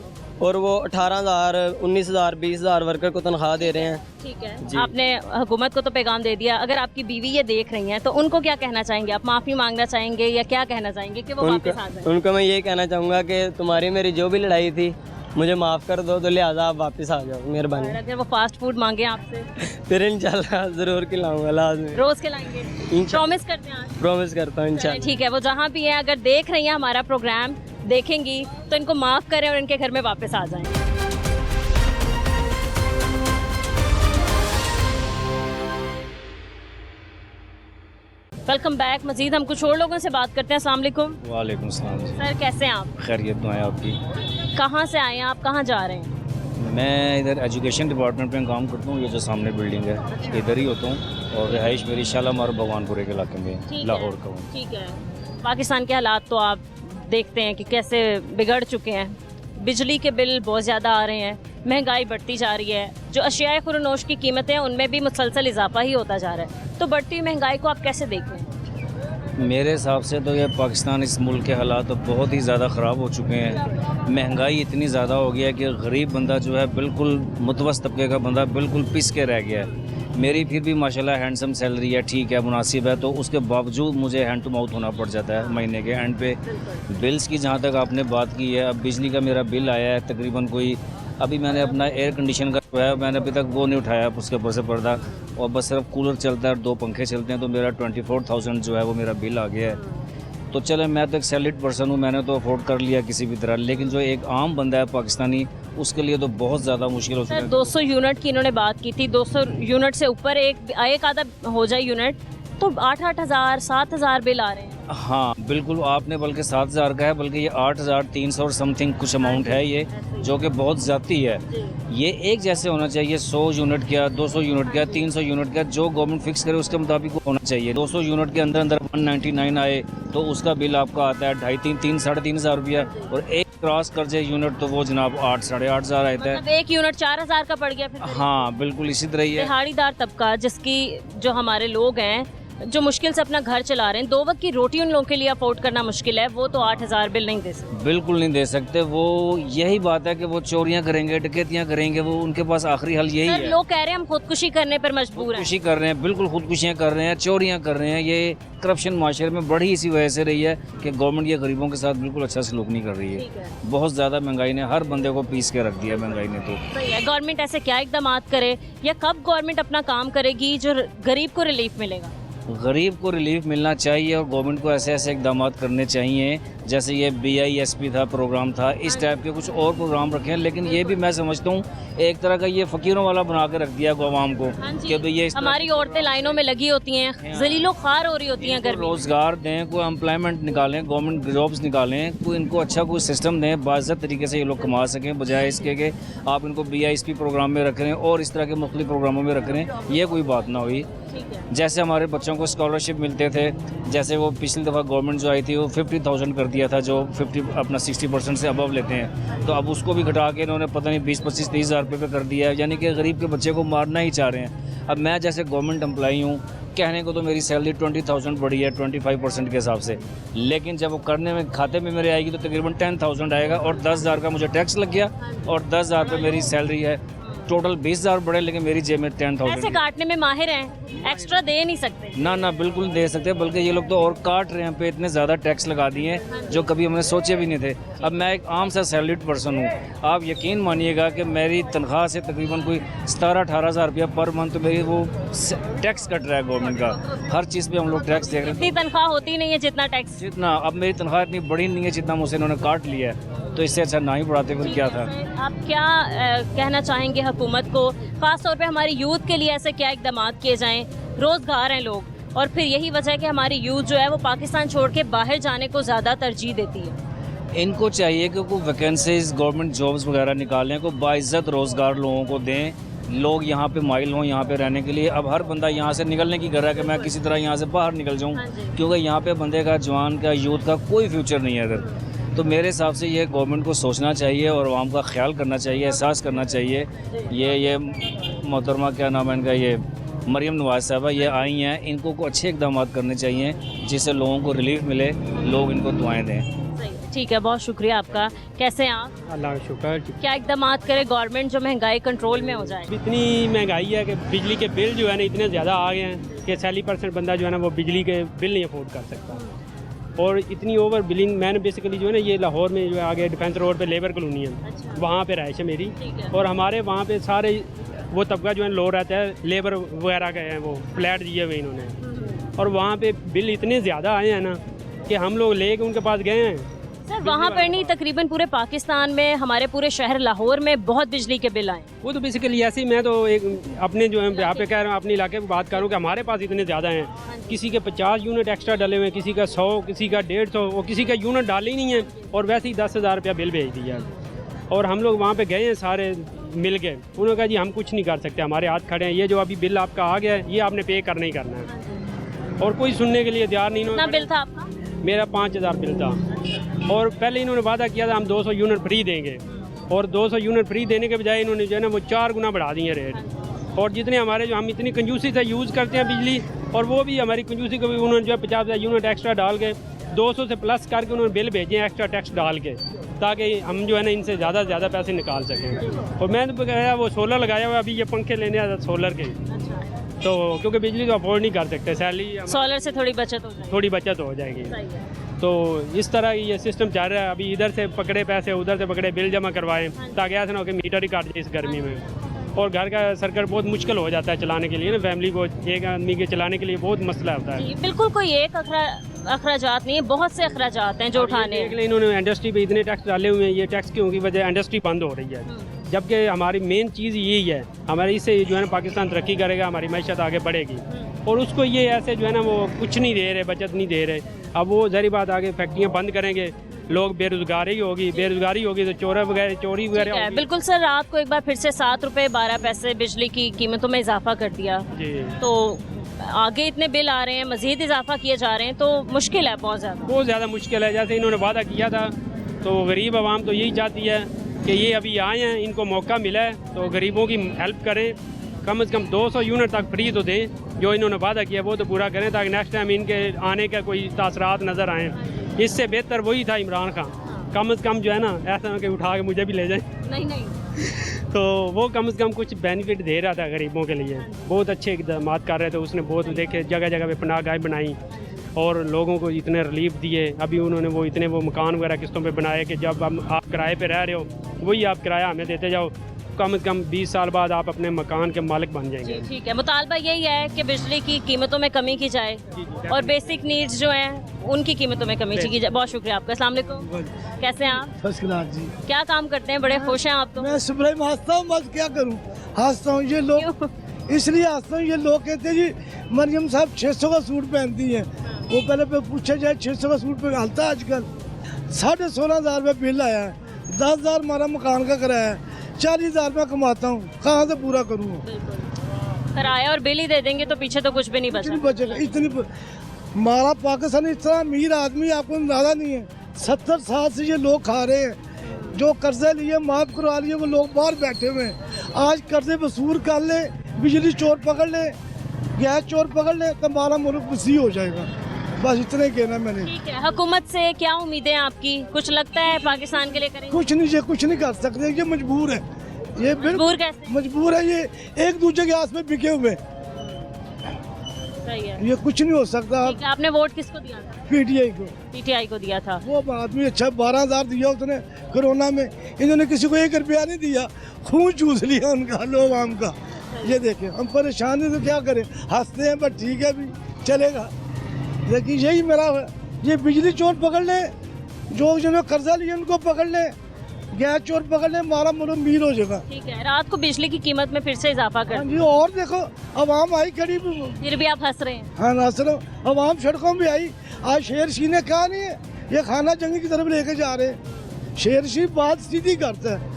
और वो 18,000, 19,000, 20,000 वर्कर को तनख्वाह दे रहे हैं। ठीक है, आपने हुकूमत को तो पैगाम दे दिया। अगर आपकी बीवी ये देख रही हैं तो उनको क्या कहना चाहेंगे? आप माफ़ी मांगना चाहेंगे या क्या कहना चाहेंगे कि वो वापस आ जाए? उनको मैं ये कहना चाहूँगा कि तुम्हारी मेरी जो भी लड़ाई थी मुझे माफ़ कर दो, तो लिहाजा आप वापस आ जाओ, मेहरबानी। अगर वो फास्ट फूड मांगे आपसे फिर इंशाल्लाह ज़रूर खिलाऊंगा, लाज़मी। रोज़ खिलाएंगे? प्रॉमिस करते हैं? प्रॉमिस करता हूँ इंशाल्लाह। ठीक है, वो जहाँ भी हैं अगर देख रही हैं हमारा प्रोग्राम देखेंगी तो इनको माफ़ करें और इनके घर में वापस आ जाएं। Welcome back. मजीद हम कुछ और लोगों से बात करते हैं। अस्सलाम वालेकुम। वालेकुम सलाम। सर कैसे हैं आप? खैरियत दुआएं आपकी। कहाँ से आए हैं आप, कहाँ जा रहे हैं? मैं इधर एजुकेशन डिपार्टमेंट में काम करता हूँ। ये जो सामने बिल्डिंग है इधर ही होता हूँ और रिहाइश मेरी शालामार भगवानपुरे के इलाके में लाहौर का हूँ। ठीक है। पाकिस्तान के हालात तो आप देखते हैं कि कैसे बिगड़ चुके हैं। बिजली के बिल बहुत ज़्यादा आ रहे हैं, महंगाई बढ़ती जा रही है, जो अशियाए खुरनोश की कीमतें हैं उनमें भी मुसलसल इजाफा ही होता जा रहा है। तो बढ़ती हुई महंगाई को आप कैसे देख रहे हैं? मेरे हिसाब से तो ये पाकिस्तान, इस मुल्क के हालात तो बहुत ही ज़्यादा ख़राब हो चुके हैं। महंगाई इतनी ज़्यादा हो गई है कि गरीब बंदा जो है बिल्कुल मुतवस्सित तबके का बंदा बिल्कुल पिस के रह गया है। मेरी फिर भी माशाल्लाह हैंडसम सैलरी है, ठीक है, मुनासिब है, तो उसके बावजूद मुझे हैंड टू माउथ होना पड़ जाता है महीने के एंड पे। बिल्स की जहाँ तक आपने बात की है, अब बिजली का मेरा बिल आया है तकरीबन कोई, अभी मैंने अपना एयर कंडीशन का जो है मैंने अभी तक वो नहीं उठाया उसके ऊपर से पर्दा, और बस सिर्फ कूलर चलता है और 2 पंखे चलते हैं, तो मेरा 24,000 जो है वो मेरा बिल आ गया है। तो चले, मैं तो एक सैलरीड पर्सन हूँ, मैंने तो अफोर्ड कर लिया किसी भी तरह, लेकिन जो एक आम बंदा है पाकिस्तानी, उसके लिए तो बहुत ज़्यादा मुश्किल हो चुका है। 200 यूनिट की इन्होंने बात की थी, 200 यूनिट से ऊपर एक आधा हो जाए यूनिट तो 8-8 हज़ार 7 हज़ार बिल आ रहे हैं। हाँ बिल्कुल, आपने बल्कि 7,000 का है, बल्कि ये 8,300 और समथिंग कुछ अमाउंट है ये, जो कि बहुत ज़्यादती है। ये एक जैसे होना चाहिए, 100 यूनिट क्या, 200 यूनिट क्या, 300 यूनिट क्या, जो गवर्नमेंट फिक्स करे उसके मुताबिक होना चाहिए। 200 यूनिट के अंदर 199 आए तो उसका बिल आपका आता है 2,500 साढ़े 3 हज़ार रुपया, और एक क्रॉस कर जाए यूनिट तो वो जनाब 8 साढ़े 8 हज़ार आता है। मतलब एक यूनिट 4 हज़ार का पड़ गया फिर। हाँ बिल्कुल इसी तरह ही है। दिहाड़ीदार तबका, जिसकी जो हमारे लोग हैं जो मुश्किल से अपना घर चला रहे हैं, 2 वक्त की रोटी उन लोगों के लिए अफोर्ड करना मुश्किल है, वो तो 8 हज़ार बिल नहीं दे सकते। बिल्कुल नहीं दे सकते। वो यही बात है कि वो चोरियां करेंगे, डकैतियां करेंगे, वो उनके पास आखिरी हल यही है। लोग कह रहे हैं हम खुदकुशी करने पर मजबूर हैं। खुदकुशी कर रहे हैं, बिल्कुल खुदकुशियां कर रहे हैं, चोरियां कर रहे हैं। ये करप्शन माशरे में बढ़ी इसी वजह से रही है कि गवर्नमेंट ये गरीबों के साथ बिल्कुल अच्छा सलूक नहीं कर रही है। बहुत ज़्यादा महंगाई ने हर बंदे को पीस के रख दिया महंगाई ने। तो सही है, गवर्नमेंट ऐसे क्या इकदाम करे या कब गवर्नमेंट अपना काम करेगी जो गरीब को रिलीफ मिलेगा? गरीब को रिलीफ मिलना चाहिए और गवर्नमेंट को ऐसे ऐसे इकदाम करने चाहिए, जैसे ये BISP था प्रोग्राम था, इस टाइप के कुछ और प्रोग्राम रखे हैं। लेकिन ये भी मैं समझता हूँ एक तरह का ये फ़कीरों वाला बना के रख दिया आवाम को कि भाई ये हमारी औरतें लाइनों में लगी होती हैं, जलीलो ख्वार हो रही होती हैं। अगर रोज़गार दें, कोई एम्प्लॉयमेंट निकालें, गवर्नमेंट जॉब्स निकालें, कोई इनको अच्छा कोई सिस्टम दें, बाइज़्ज़त तरीके से ये लोग कमा सकें, बजाय इसके कि आप इनको BISP प्रोग्राम में रख रहे हैं और इस तरह के मुख्तलिफ प्रोग्रामों में रख रहे हैं। ये कोई बात ना हुई। जैसे हमारे बच्चों को स्कॉलरशिप मिलते थे, जैसे वो पिछली दफ़ा गवर्नमेंट जो आई थी वो 50,000 कर दिया था, जो 50 अपना 60% से अबव लेते हैं, तो अब उसको भी घटा के इन्होंने पता नहीं 20-25-30 हज़ार रुपये पे कर दिया है। यानी कि गरीब के बच्चे को मारना ही चाह रहे हैं। अब मैं जैसे गवर्नमेंट एम्प्लॉई हूँ, कहने को तो मेरी सैलरी 20,000 बढ़ी है 25% के हिसाब से, लेकिन जब वो करने में खाते में मेरे आएगी तो तकरीबन 10,000 आएगा और 10,000 का मुझे टैक्स लग गया और 10,000 रुपये मेरी सैलरी है। टोटल 20,000 बढ़े, लेकिन मेरी जेब में 10,000। ऐसे काटने में माहिर हैं, एक्स्ट्रा दे नहीं सकते। ना ना बिल्कुल नहीं दे सकते, बल्कि ये लोग तो और काट रहे हैं पे, इतने ज़्यादा टैक्स लगा दिए हैं जो कभी हमने सोचे भी नहीं थे। अब मैं एक आम सा सैलरीड पर्सन हूँ, आप यकीन मानिएगा कि मेरी तनख्वाह से तकरीबन कोई 17-18 हज़ार रुपया पर मंथ तो मेरी वो टैक्स कट रहा है गवर्नमेंट का। हर चीज़ पे हम लोग टैक्स देख रहे हैं। इतनी तनख्वाह होती नहीं है जितना टैक्स, जितना अब मेरी तनख्वाह इतनी बड़ी नहीं है जितना मुझसे इन्होंने काट लिया है, तो इससे अच्छा ना ही बढ़ाते फिर क्या था। आप क्या कहना चाहेंगे हुकूमत को, ख़ास तौर पे हमारी यूथ के लिए ऐसे क्या इकदाम किए जाएं? रोज़गार हैं लोग, और फिर यही वजह है कि हमारी यूथ जो है वो पाकिस्तान छोड़ के बाहर जाने को ज़्यादा तरजीह देती है। इनको चाहिए कि कोई वैकेंसीज गवर्नमेंट जॉब्स वगैरह निकालें, को बाइज़्ज़त रोज़गार लोगों को दें, लोग यहाँ पे माइल हों यहाँ पे रहने के लिए। अब हर बंदा यहाँ से निकलने की कर रहा है कि मैं किसी तरह यहाँ से बाहर निकल जाऊँ, क्योंकि यहाँ पे बंदे का, जवान का, यूथ का कोई फ्यूचर नहीं है इधर। तो मेरे हिसाब से ये गवर्नमेंट को सोचना चाहिए और आवाम का ख्याल करना चाहिए, एहसास करना चाहिए। ये मोहतरमा क्या नाम है इनका, ये मरियम नवाज साहबा ये आई हैं, इनको को अच्छे इकदाम करने चाहिए जिससे लोगों को रिलीफ मिले, लोग इनको दुआएं दें। ठीक है, बहुत शुक्रिया आपका। कैसे हैं आप? अल्लाह का शुक्र। क्या इकदाम करे गवर्नमेंट जो महंगाई कंट्रोल में हो जाए? इतनी महंगाई है कि बिजली के बिल जो है ना इतने ज़्यादा आ गए हैं कि 40% बंदा जो है ना वो बिजली के बिल नहीं अफोर्ड कर सकता, और इतनी ओवर बिलिंग। मैंने बेसिकली जो है ना ये लाहौर में जो है आगे डिफेंस रोड पे लेबर कॉलोनी है, वहाँ पे रहाइश है मेरी, और हमारे वहाँ पे सारे वो तबका जो है लो रहता है, लेबर वगैरह के हैं, वो फ्लैट दिए हुए इन्होंने, और वहाँ पे बिल इतने ज़्यादा आए हैं ना कि हम लोग लेके उनके पास गए हैं। सर वहाँ पर नहीं, तकरीबन पूरे पाकिस्तान में, हमारे पूरे शहर लाहौर में बहुत बिजली के बिल आए। वो तो बेसिकली ऐसे ही, मैं तो एक अपने जो है यहाँ पे कह रहा हूँ, अपने इलाके की बात करूँ कि हमारे पास इतने ज़्यादा हैं किसी के 50 यूनिट एक्स्ट्रा डले हुए हैं, किसी का 100, किसी का 150, वो किसी का यूनिट डाले ही नहीं है और वैसे ही 10,000 रुपया बिल भेज दिया। और हम लोग वहाँ पे गए हैं सारे मिल गए, उन्होंने कहा जी हम कुछ नहीं कर सकते, हमारे हाथ खड़े हैं, ये जो अभी बिल आपका आ गया है ये आपने पे करना ही करना है। और कोई सुनने के लिए तैयार नहीं। कितना बिल था आपका? मेरा 5,000 बिल था और पहले इन्होंने वादा किया था हम 200 यूनिट फ्री देंगे और 200 यूनिट फ्री देने के बजाय इन्होंने जो है ना वो 4 गुना बढ़ा दिए रेट। और जितने हमारे जो हम इतनी कंजूसी से यूज़ करते हैं बिजली, और वो भी हमारी कंजूसी को भी उन्होंने जो है 50,000 यूनिट एक्स्ट्रा डाल के 200 से प्लस करके उन्होंने बिल भेजे एक्स्ट्रा टैक्स डाल के, ताकि हम जो है ना इनसे ज़्यादा से ज़्यादा पैसे निकाल सकें। और मैंने तो कहा वो सोलर लगाया हुआ, अभी ये पंखे लेने आया सोलर के, तो क्योंकि बिजली तो अफोर्ड नहीं कर सकते, सैलरी सोलर से थोड़ी बचत हो जाएगी। थोड़ी बचत हो जाएगी। तो इस तरह ये सिस्टम चल रहा है। अभी इधर से पकड़े पैसे, उधर से पकड़े बिल जमा करवाएं, ताकि ऐसा ना हो कि मीटर ही काट जाए इस गर्मी में। और घर का सर्कट बहुत मुश्किल हो जाता है चलाने के लिए ना, फैमिली को एक आदमी के चलाने के लिए बहुत मसला होता है। बिल्कुल कोई एक अखराजात नहीं है, बहुत से अखराजात हैं जो उठाने हैं। इन्होंने इंडस्ट्री पे इतने टैक्स डाले हुए हैं, ये टैक्स की वजह इंडस्ट्री बंद हो रही है, जबकि हमारी मेन चीज़ यही है, हमारे इससे जो है ना पाकिस्तान तरक्की करेगा, हमारी मैशत आगे बढ़ेगी। और उसको ये ऐसे जो है ना वो कुछ नहीं दे रहे, बचत नहीं दे रहे। अब वो ज़री बात आगे फैक्ट्रियाँ बंद करेंगे, लोग बेरोजगारी होगी तो चोरी वगैरह। बिल्कुल सर, रात को एक बार फिर से 7 रुपये 12 पैसे बिजली की कीमतों में इजाफा कर दिया जी। तो आगे इतने बिल आ रहे हैं, मजीद इजाफा किए जा रहे हैं, तो मुश्किल है, बहुत ज़्यादा मुश्किल है। जैसे इन्होंने वादा किया था, तो गरीब आवाम तो यही चाहती है कि ये अभी आए हैं, इनको मौका मिला है तो गरीबों की हेल्प करें, कम से कम 200 यूनिट तक फ्री तो दें, जो इन्होंने वादा किया वो तो पूरा करें, ताकि नेक्स्ट टाइम इनके आने का कोई तासरात नज़र आएँ। इससे बेहतर वही था इमरान खान, कम से कम जो है ना ऐसा कि उठा के मुझे भी ले जाए, नहीं तो वो कम से कम कुछ बेनिफिट दे रहा था गरीबों के लिए, बहुत अच्छे इकदाम कर रहे थे उसने। बहुत देखे जगह जगह पे पनाहगाहें बनाई और लोगों को इतने रिलीफ दिए। अभी उन्होंने वो मकान वगैरह किस्तों पे बनाए कि जब आप किराए पे रह रहे हो वही आप किराया हमें देते जाओ, कम से कम 20 साल बाद आप अपने मकान के मालिक बन जाएंगे। ठीक है, मुतालबा यही है कि बिजली की कीमतों में कमी की जाए और बेसिक नीड्स जो हैं उनकी कीमतों में कमी की जाए। बहुत शुक्रिया आपका। अस्सलाम वालेकुम, कैसे हैं आप? फर्स्ट क्लास जी। क्या काम करते हैं? बड़े खुश हैं आप तो। मैं सुबह में हंसता हूँ, बस क्या करूँ, हंसता हूँ। ये लोग इसलिए हंसता हूँ, ये लोग कहते हैं जी मरियम साहब 600 का सूट पहनती हैं। वो पहले पे पूछा जाए 600 का सूट पे हालता है आजकल। 16,500 रुपये बिल आया है, 10,000 हमारा मकान का किराया है, 40,000 रुपया कमाता हूँ, कहाँ से पूरा करूँ? किराया और बिल ही दे देंगे तो पीछे तो कुछ भी नहीं बचेगा। इतनी हमारा पाकिस्तान इतना अमीर आदमी आपको अंदाजा नहीं है। 70 साल से ये लोग खा रहे हैं, जो कर्जे लिए माफ़ करवा लिए वो लोग बाहर बैठे हुए हैं। आज कर्जे वसूल कर ले, बिजली चोर पकड़ ले, गैस चोर पकड़ ले, तो हमारा मुल्क वसी हो जाएगा। बस इतना ही कहना मैंने। ठीक है, हुकूमत से क्या उम्मीदें आपकी? कुछ लगता है पाकिस्तान के लिए करेंगे? कुछ नहीं कर सकते, ये मजबूर है। ये मजबूर कैसे? मजबूर है, ये एक दूसरे के आस में बिके हुए। सही है, ये कुछ नहीं हो सकता। आपने वोट किसको दिया था? पीटीआई को। पीटीआई को दिया था। वो आदमी अच्छा 12,000 दिया उसने कोरोना में, इन्होंने किसी को 1 रुपया नहीं दिया, खून चूस लिया उनका, लोग आम का। ये देखे हम परेशान हैं तो क्या करें, हंसते हैं बट ठीक है, भी चलेगा। लेकिन यही मेरा, ये बिजली चोर पकड़ ले, जो जिन्होंने कर्जा लिया उनको पकड़ ले, गैस चोर पकड़ ले, हमारा मुल्क मीर हो जाएगा। ठीक है, रात को बिजली की कीमत में फिर से इजाफा कर जी। और देखो अवाम आई खड़ी, फिर भी आप हंस रहे हैं। हाँ हंस रहा हूँ, अवाम सड़कों में आई। आज शेर शी ने कहा नहीं है, ये खाना जंगी की तरफ लेके जा रहे हैं। शेर शी बात सीधी करता है।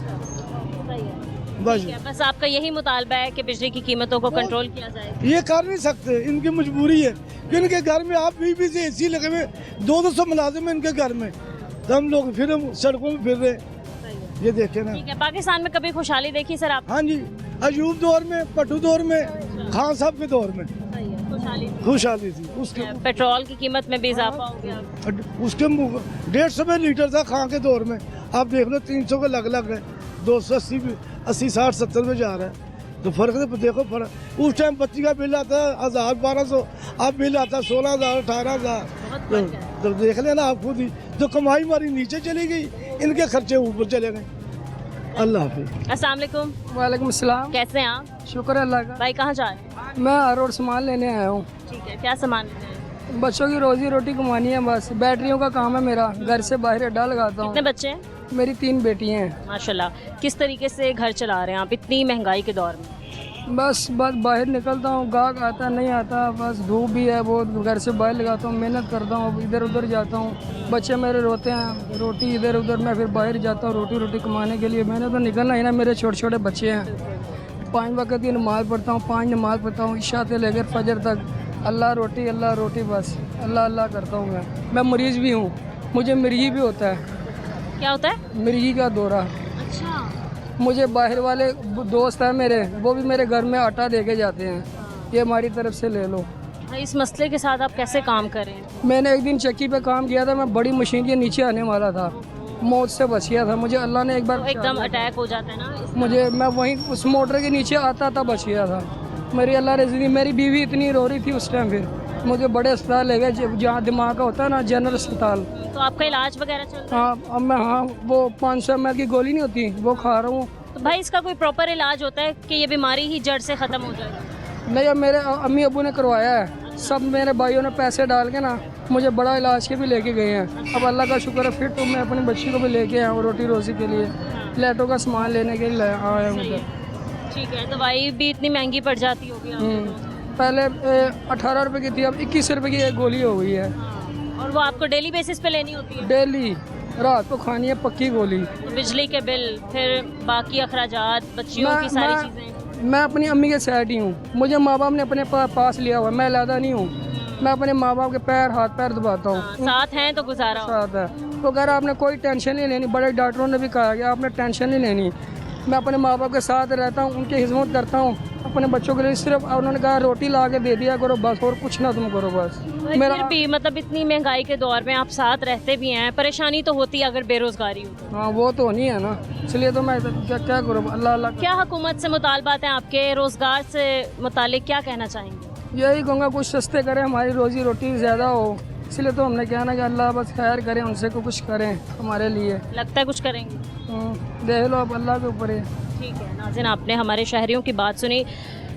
बस आपका यही मुतालबा है कि बिजली की कीमतों को कंट्रोल किया जाए? ये कर नहीं सकते, इनकी मजबूरी है कि इनके घर में आप 20 AC लगे हुए, 200 मुलाजिम है इनके घर में, तो हम लोग फिर सड़कों में फिर रहे। ये देखे ना। ठीक है, पाकिस्तान में कभी खुशहाली देखी सर आप? हाँ जी, अयूब दौर में, पट्टू दौर में, खान साहब के दौर में खुशहाली थी। उसके पेट्रोल की कीमत में भी इजाफा हो गया, उसके 150 रुपये लीटर था खां के दौर में। आप देख लो 300 के लग है, 280 80 60 70 में जा रहा है, तो फर्क तो देखो फर्क। उस टाइम बच्ची का बिल आता है 1,000-1,200, अब बिल आता है 16,000 18,000। तो देख लेना आप खुद ही, तो कमाई हमारी नीचे चली गई, इनके खर्चे ऊपर चले गए। अल्लाह हाफिज़। अस्सलाम वालेकुम। वालेकुम अस्सलाम। कैसे हैं आप? शुक्र है अल्लाह का। भाई कहाँ जा रहे हैं? मैं हर रोज सामान लेने आया हूँ। ठीक है, क्या सामान लेने हैं? बच्चों की रोजी रोटी कमानी है, बस बैटरियों का काम है मेरा, घर से बाहर अड्डा लगाता हूँ। कितने बच्चे हैं? मेरी 3 बेटियाँ हैं। माशाल्लाह। किस तरीके से घर चला रहे हैं आप इतनी महंगाई के दौर में? बस बाहर निकलता हूँ, गाहक आता नहीं आता, बस धूप भी है बहुत, घर से बाहर लगाता हूँ, मेहनत करता हूँ, इधर उधर जाता हूँ, बच्चे मेरे रोते हैं, रोटी इधर उधर, मैं फिर बाहर जाता हूँ रोटी कमाने के लिए। मैंने तो निकलना ही ना, मेरे छोटे छोटे बच्चे हैं, 5 वक्त की नमाज़ पढ़ता हूँ, 5 नमाज़ पढ़ता हूँ, इशा से लेकर फजर तक, अल्लाह रोटी, बस अल्लाह अल्लाह करता हूँ। मैं मरीज़ भी हूँ, मुझे मिर्गी भी होता है। क्या होता है? मिर्गी का दौरा। अच्छा। मुझे बाहर वाले दोस्त हैं मेरे, वो भी मेरे घर में आटा दे के जाते हैं, ये हमारी तरफ से ले लो। भाई इस मसले के साथ आप कैसे काम कर रहे हैं? मैंने एक दिन चक्की पे काम किया था, मैं बड़ी मशीन के नीचे आने वाला था, मौत से बच गया था, मुझे अल्लाह ने एक बार तो एकदम अटैक हो जाता है ना, मुझे, मैं वहीं उस मोटर के नीचे आता था, बच गया था। मेरी अल्लाह ने ज़िंदगी, मेरी बीवी इतनी रो रही थी उस टाइम, फिर मुझे बड़े अस्पताल ले गए जहाँ दिमाग का होता है ना, जनरल अस्पताल। तो आपका इलाज वगैरह चल रहा है? हाँ, अब मैं, हाँ, वो 500 ml की गोली नहीं होती, वो खा रहा हूँ। तो भाई इसका कोई प्रॉपर इलाज होता है कि ये बीमारी ही जड़ से ख़त्म हो जाए? नहीं, अब मेरे अम्मी अबू ने करवाया है, सब मेरे भाइयों ने पैसे डाल के ना मुझे बड़ा इलाज के भी लेके गए हैं। अब अल्लाह का शुक्र है, फिर तो मैं अपनी बच्ची को भी लेके आया हूँ रोटी रोजी के लिए, फ्लैटों का सामान लेने के लिए आया हूँ उधर। ठीक है, दवाई भी इतनी महंगी पड़ जाती होगी आपको? पहले 18 रुपए की थी, अब 21 रुपए की एक गोली हो गई है। और वो आपको डेली बेसिस पे लेनी होती है? डेली, रात को खानी है पक्की गोली। तो बिजली के बिल, फिर बाकी अखराजात, बच्चियों की सारी चीज़ें? मैं अपनी अम्मी के साइड ही हूँ, मुझे माँ बाप ने अपने पास लिया हुआ, मैं लादा नहीं हूँ, मैं अपने माँ बाप के हाथ पैर दबाता हूँ। साथ हैं तो गुजारा साथ है, तो कह रहा आपने कोई टेंशन नहीं लेनी, बड़े डॉक्टरों ने भी कहा कि आपने टेंशन नहीं लेनी। मैं अपने माँ बाप के साथ रहता हूँ, उनकी खिदमत करता हूँ, अपने बच्चों के लिए सिर्फ उन्होंने कहा रोटी ला के दे दिया करो बस, और कुछ ना तुम करो बस। मेरा भी मतलब इतनी महंगाई के दौर में आप साथ रहते भी हैं, परेशानी तो होती है अगर बेरोजगारी हो। हाँ, वो तो नहीं है ना, इसलिए तो मैं क्या करूँ, अल्लाह अल्लाह। क्या हुकूमत से मुतालबात हैं आपके, रोजगार से मुतालिक क्या कहना चाहेंगे? यही कहूँगा कुछ सस्ते करें, हमारी रोजी रोटी ज़्यादा हो, इसलिए तो हमने कहना कि अल्लाह बस खैर करें, उनसे को कुछ करें हमारे लिए। लगता है कुछ करेंगे? देख लो अब अल्लाह के ऊपर है। ठीक है नाज़रीन, आपने हमारे शहरियों की बात सुनी।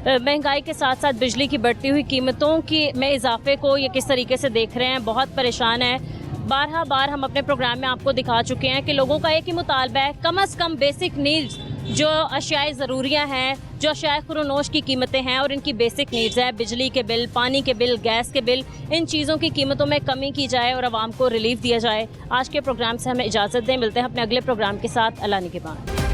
महंगाई के साथ साथ बिजली की बढ़ती हुई कीमतों की में इजाफे को ये किस तरीके से देख रहे हैं, बहुत परेशान है। बार हम अपने प्रोग्राम में आपको दिखा चुके हैं कि लोगों का एक ही मुतालबा है, कम से कम बेसिक नीड्स, जो अशियाए ज़रूरियाँ हैं, जो अशियाए खुरोनोश की कीमतें हैं और इनकी बेसिक नीड्स है, बिजली के बिल, पानी के बिल, गैस के बिल, इन चीज़ों की कीमतों में कमी की जाए और आवाम को रिलीफ दिया जाए। आज के प्रोग्राम से हमें इजाज़त दें, मिलते हैं अपने अगले प्रोग्राम के साथ। अल्लाह निगहबान।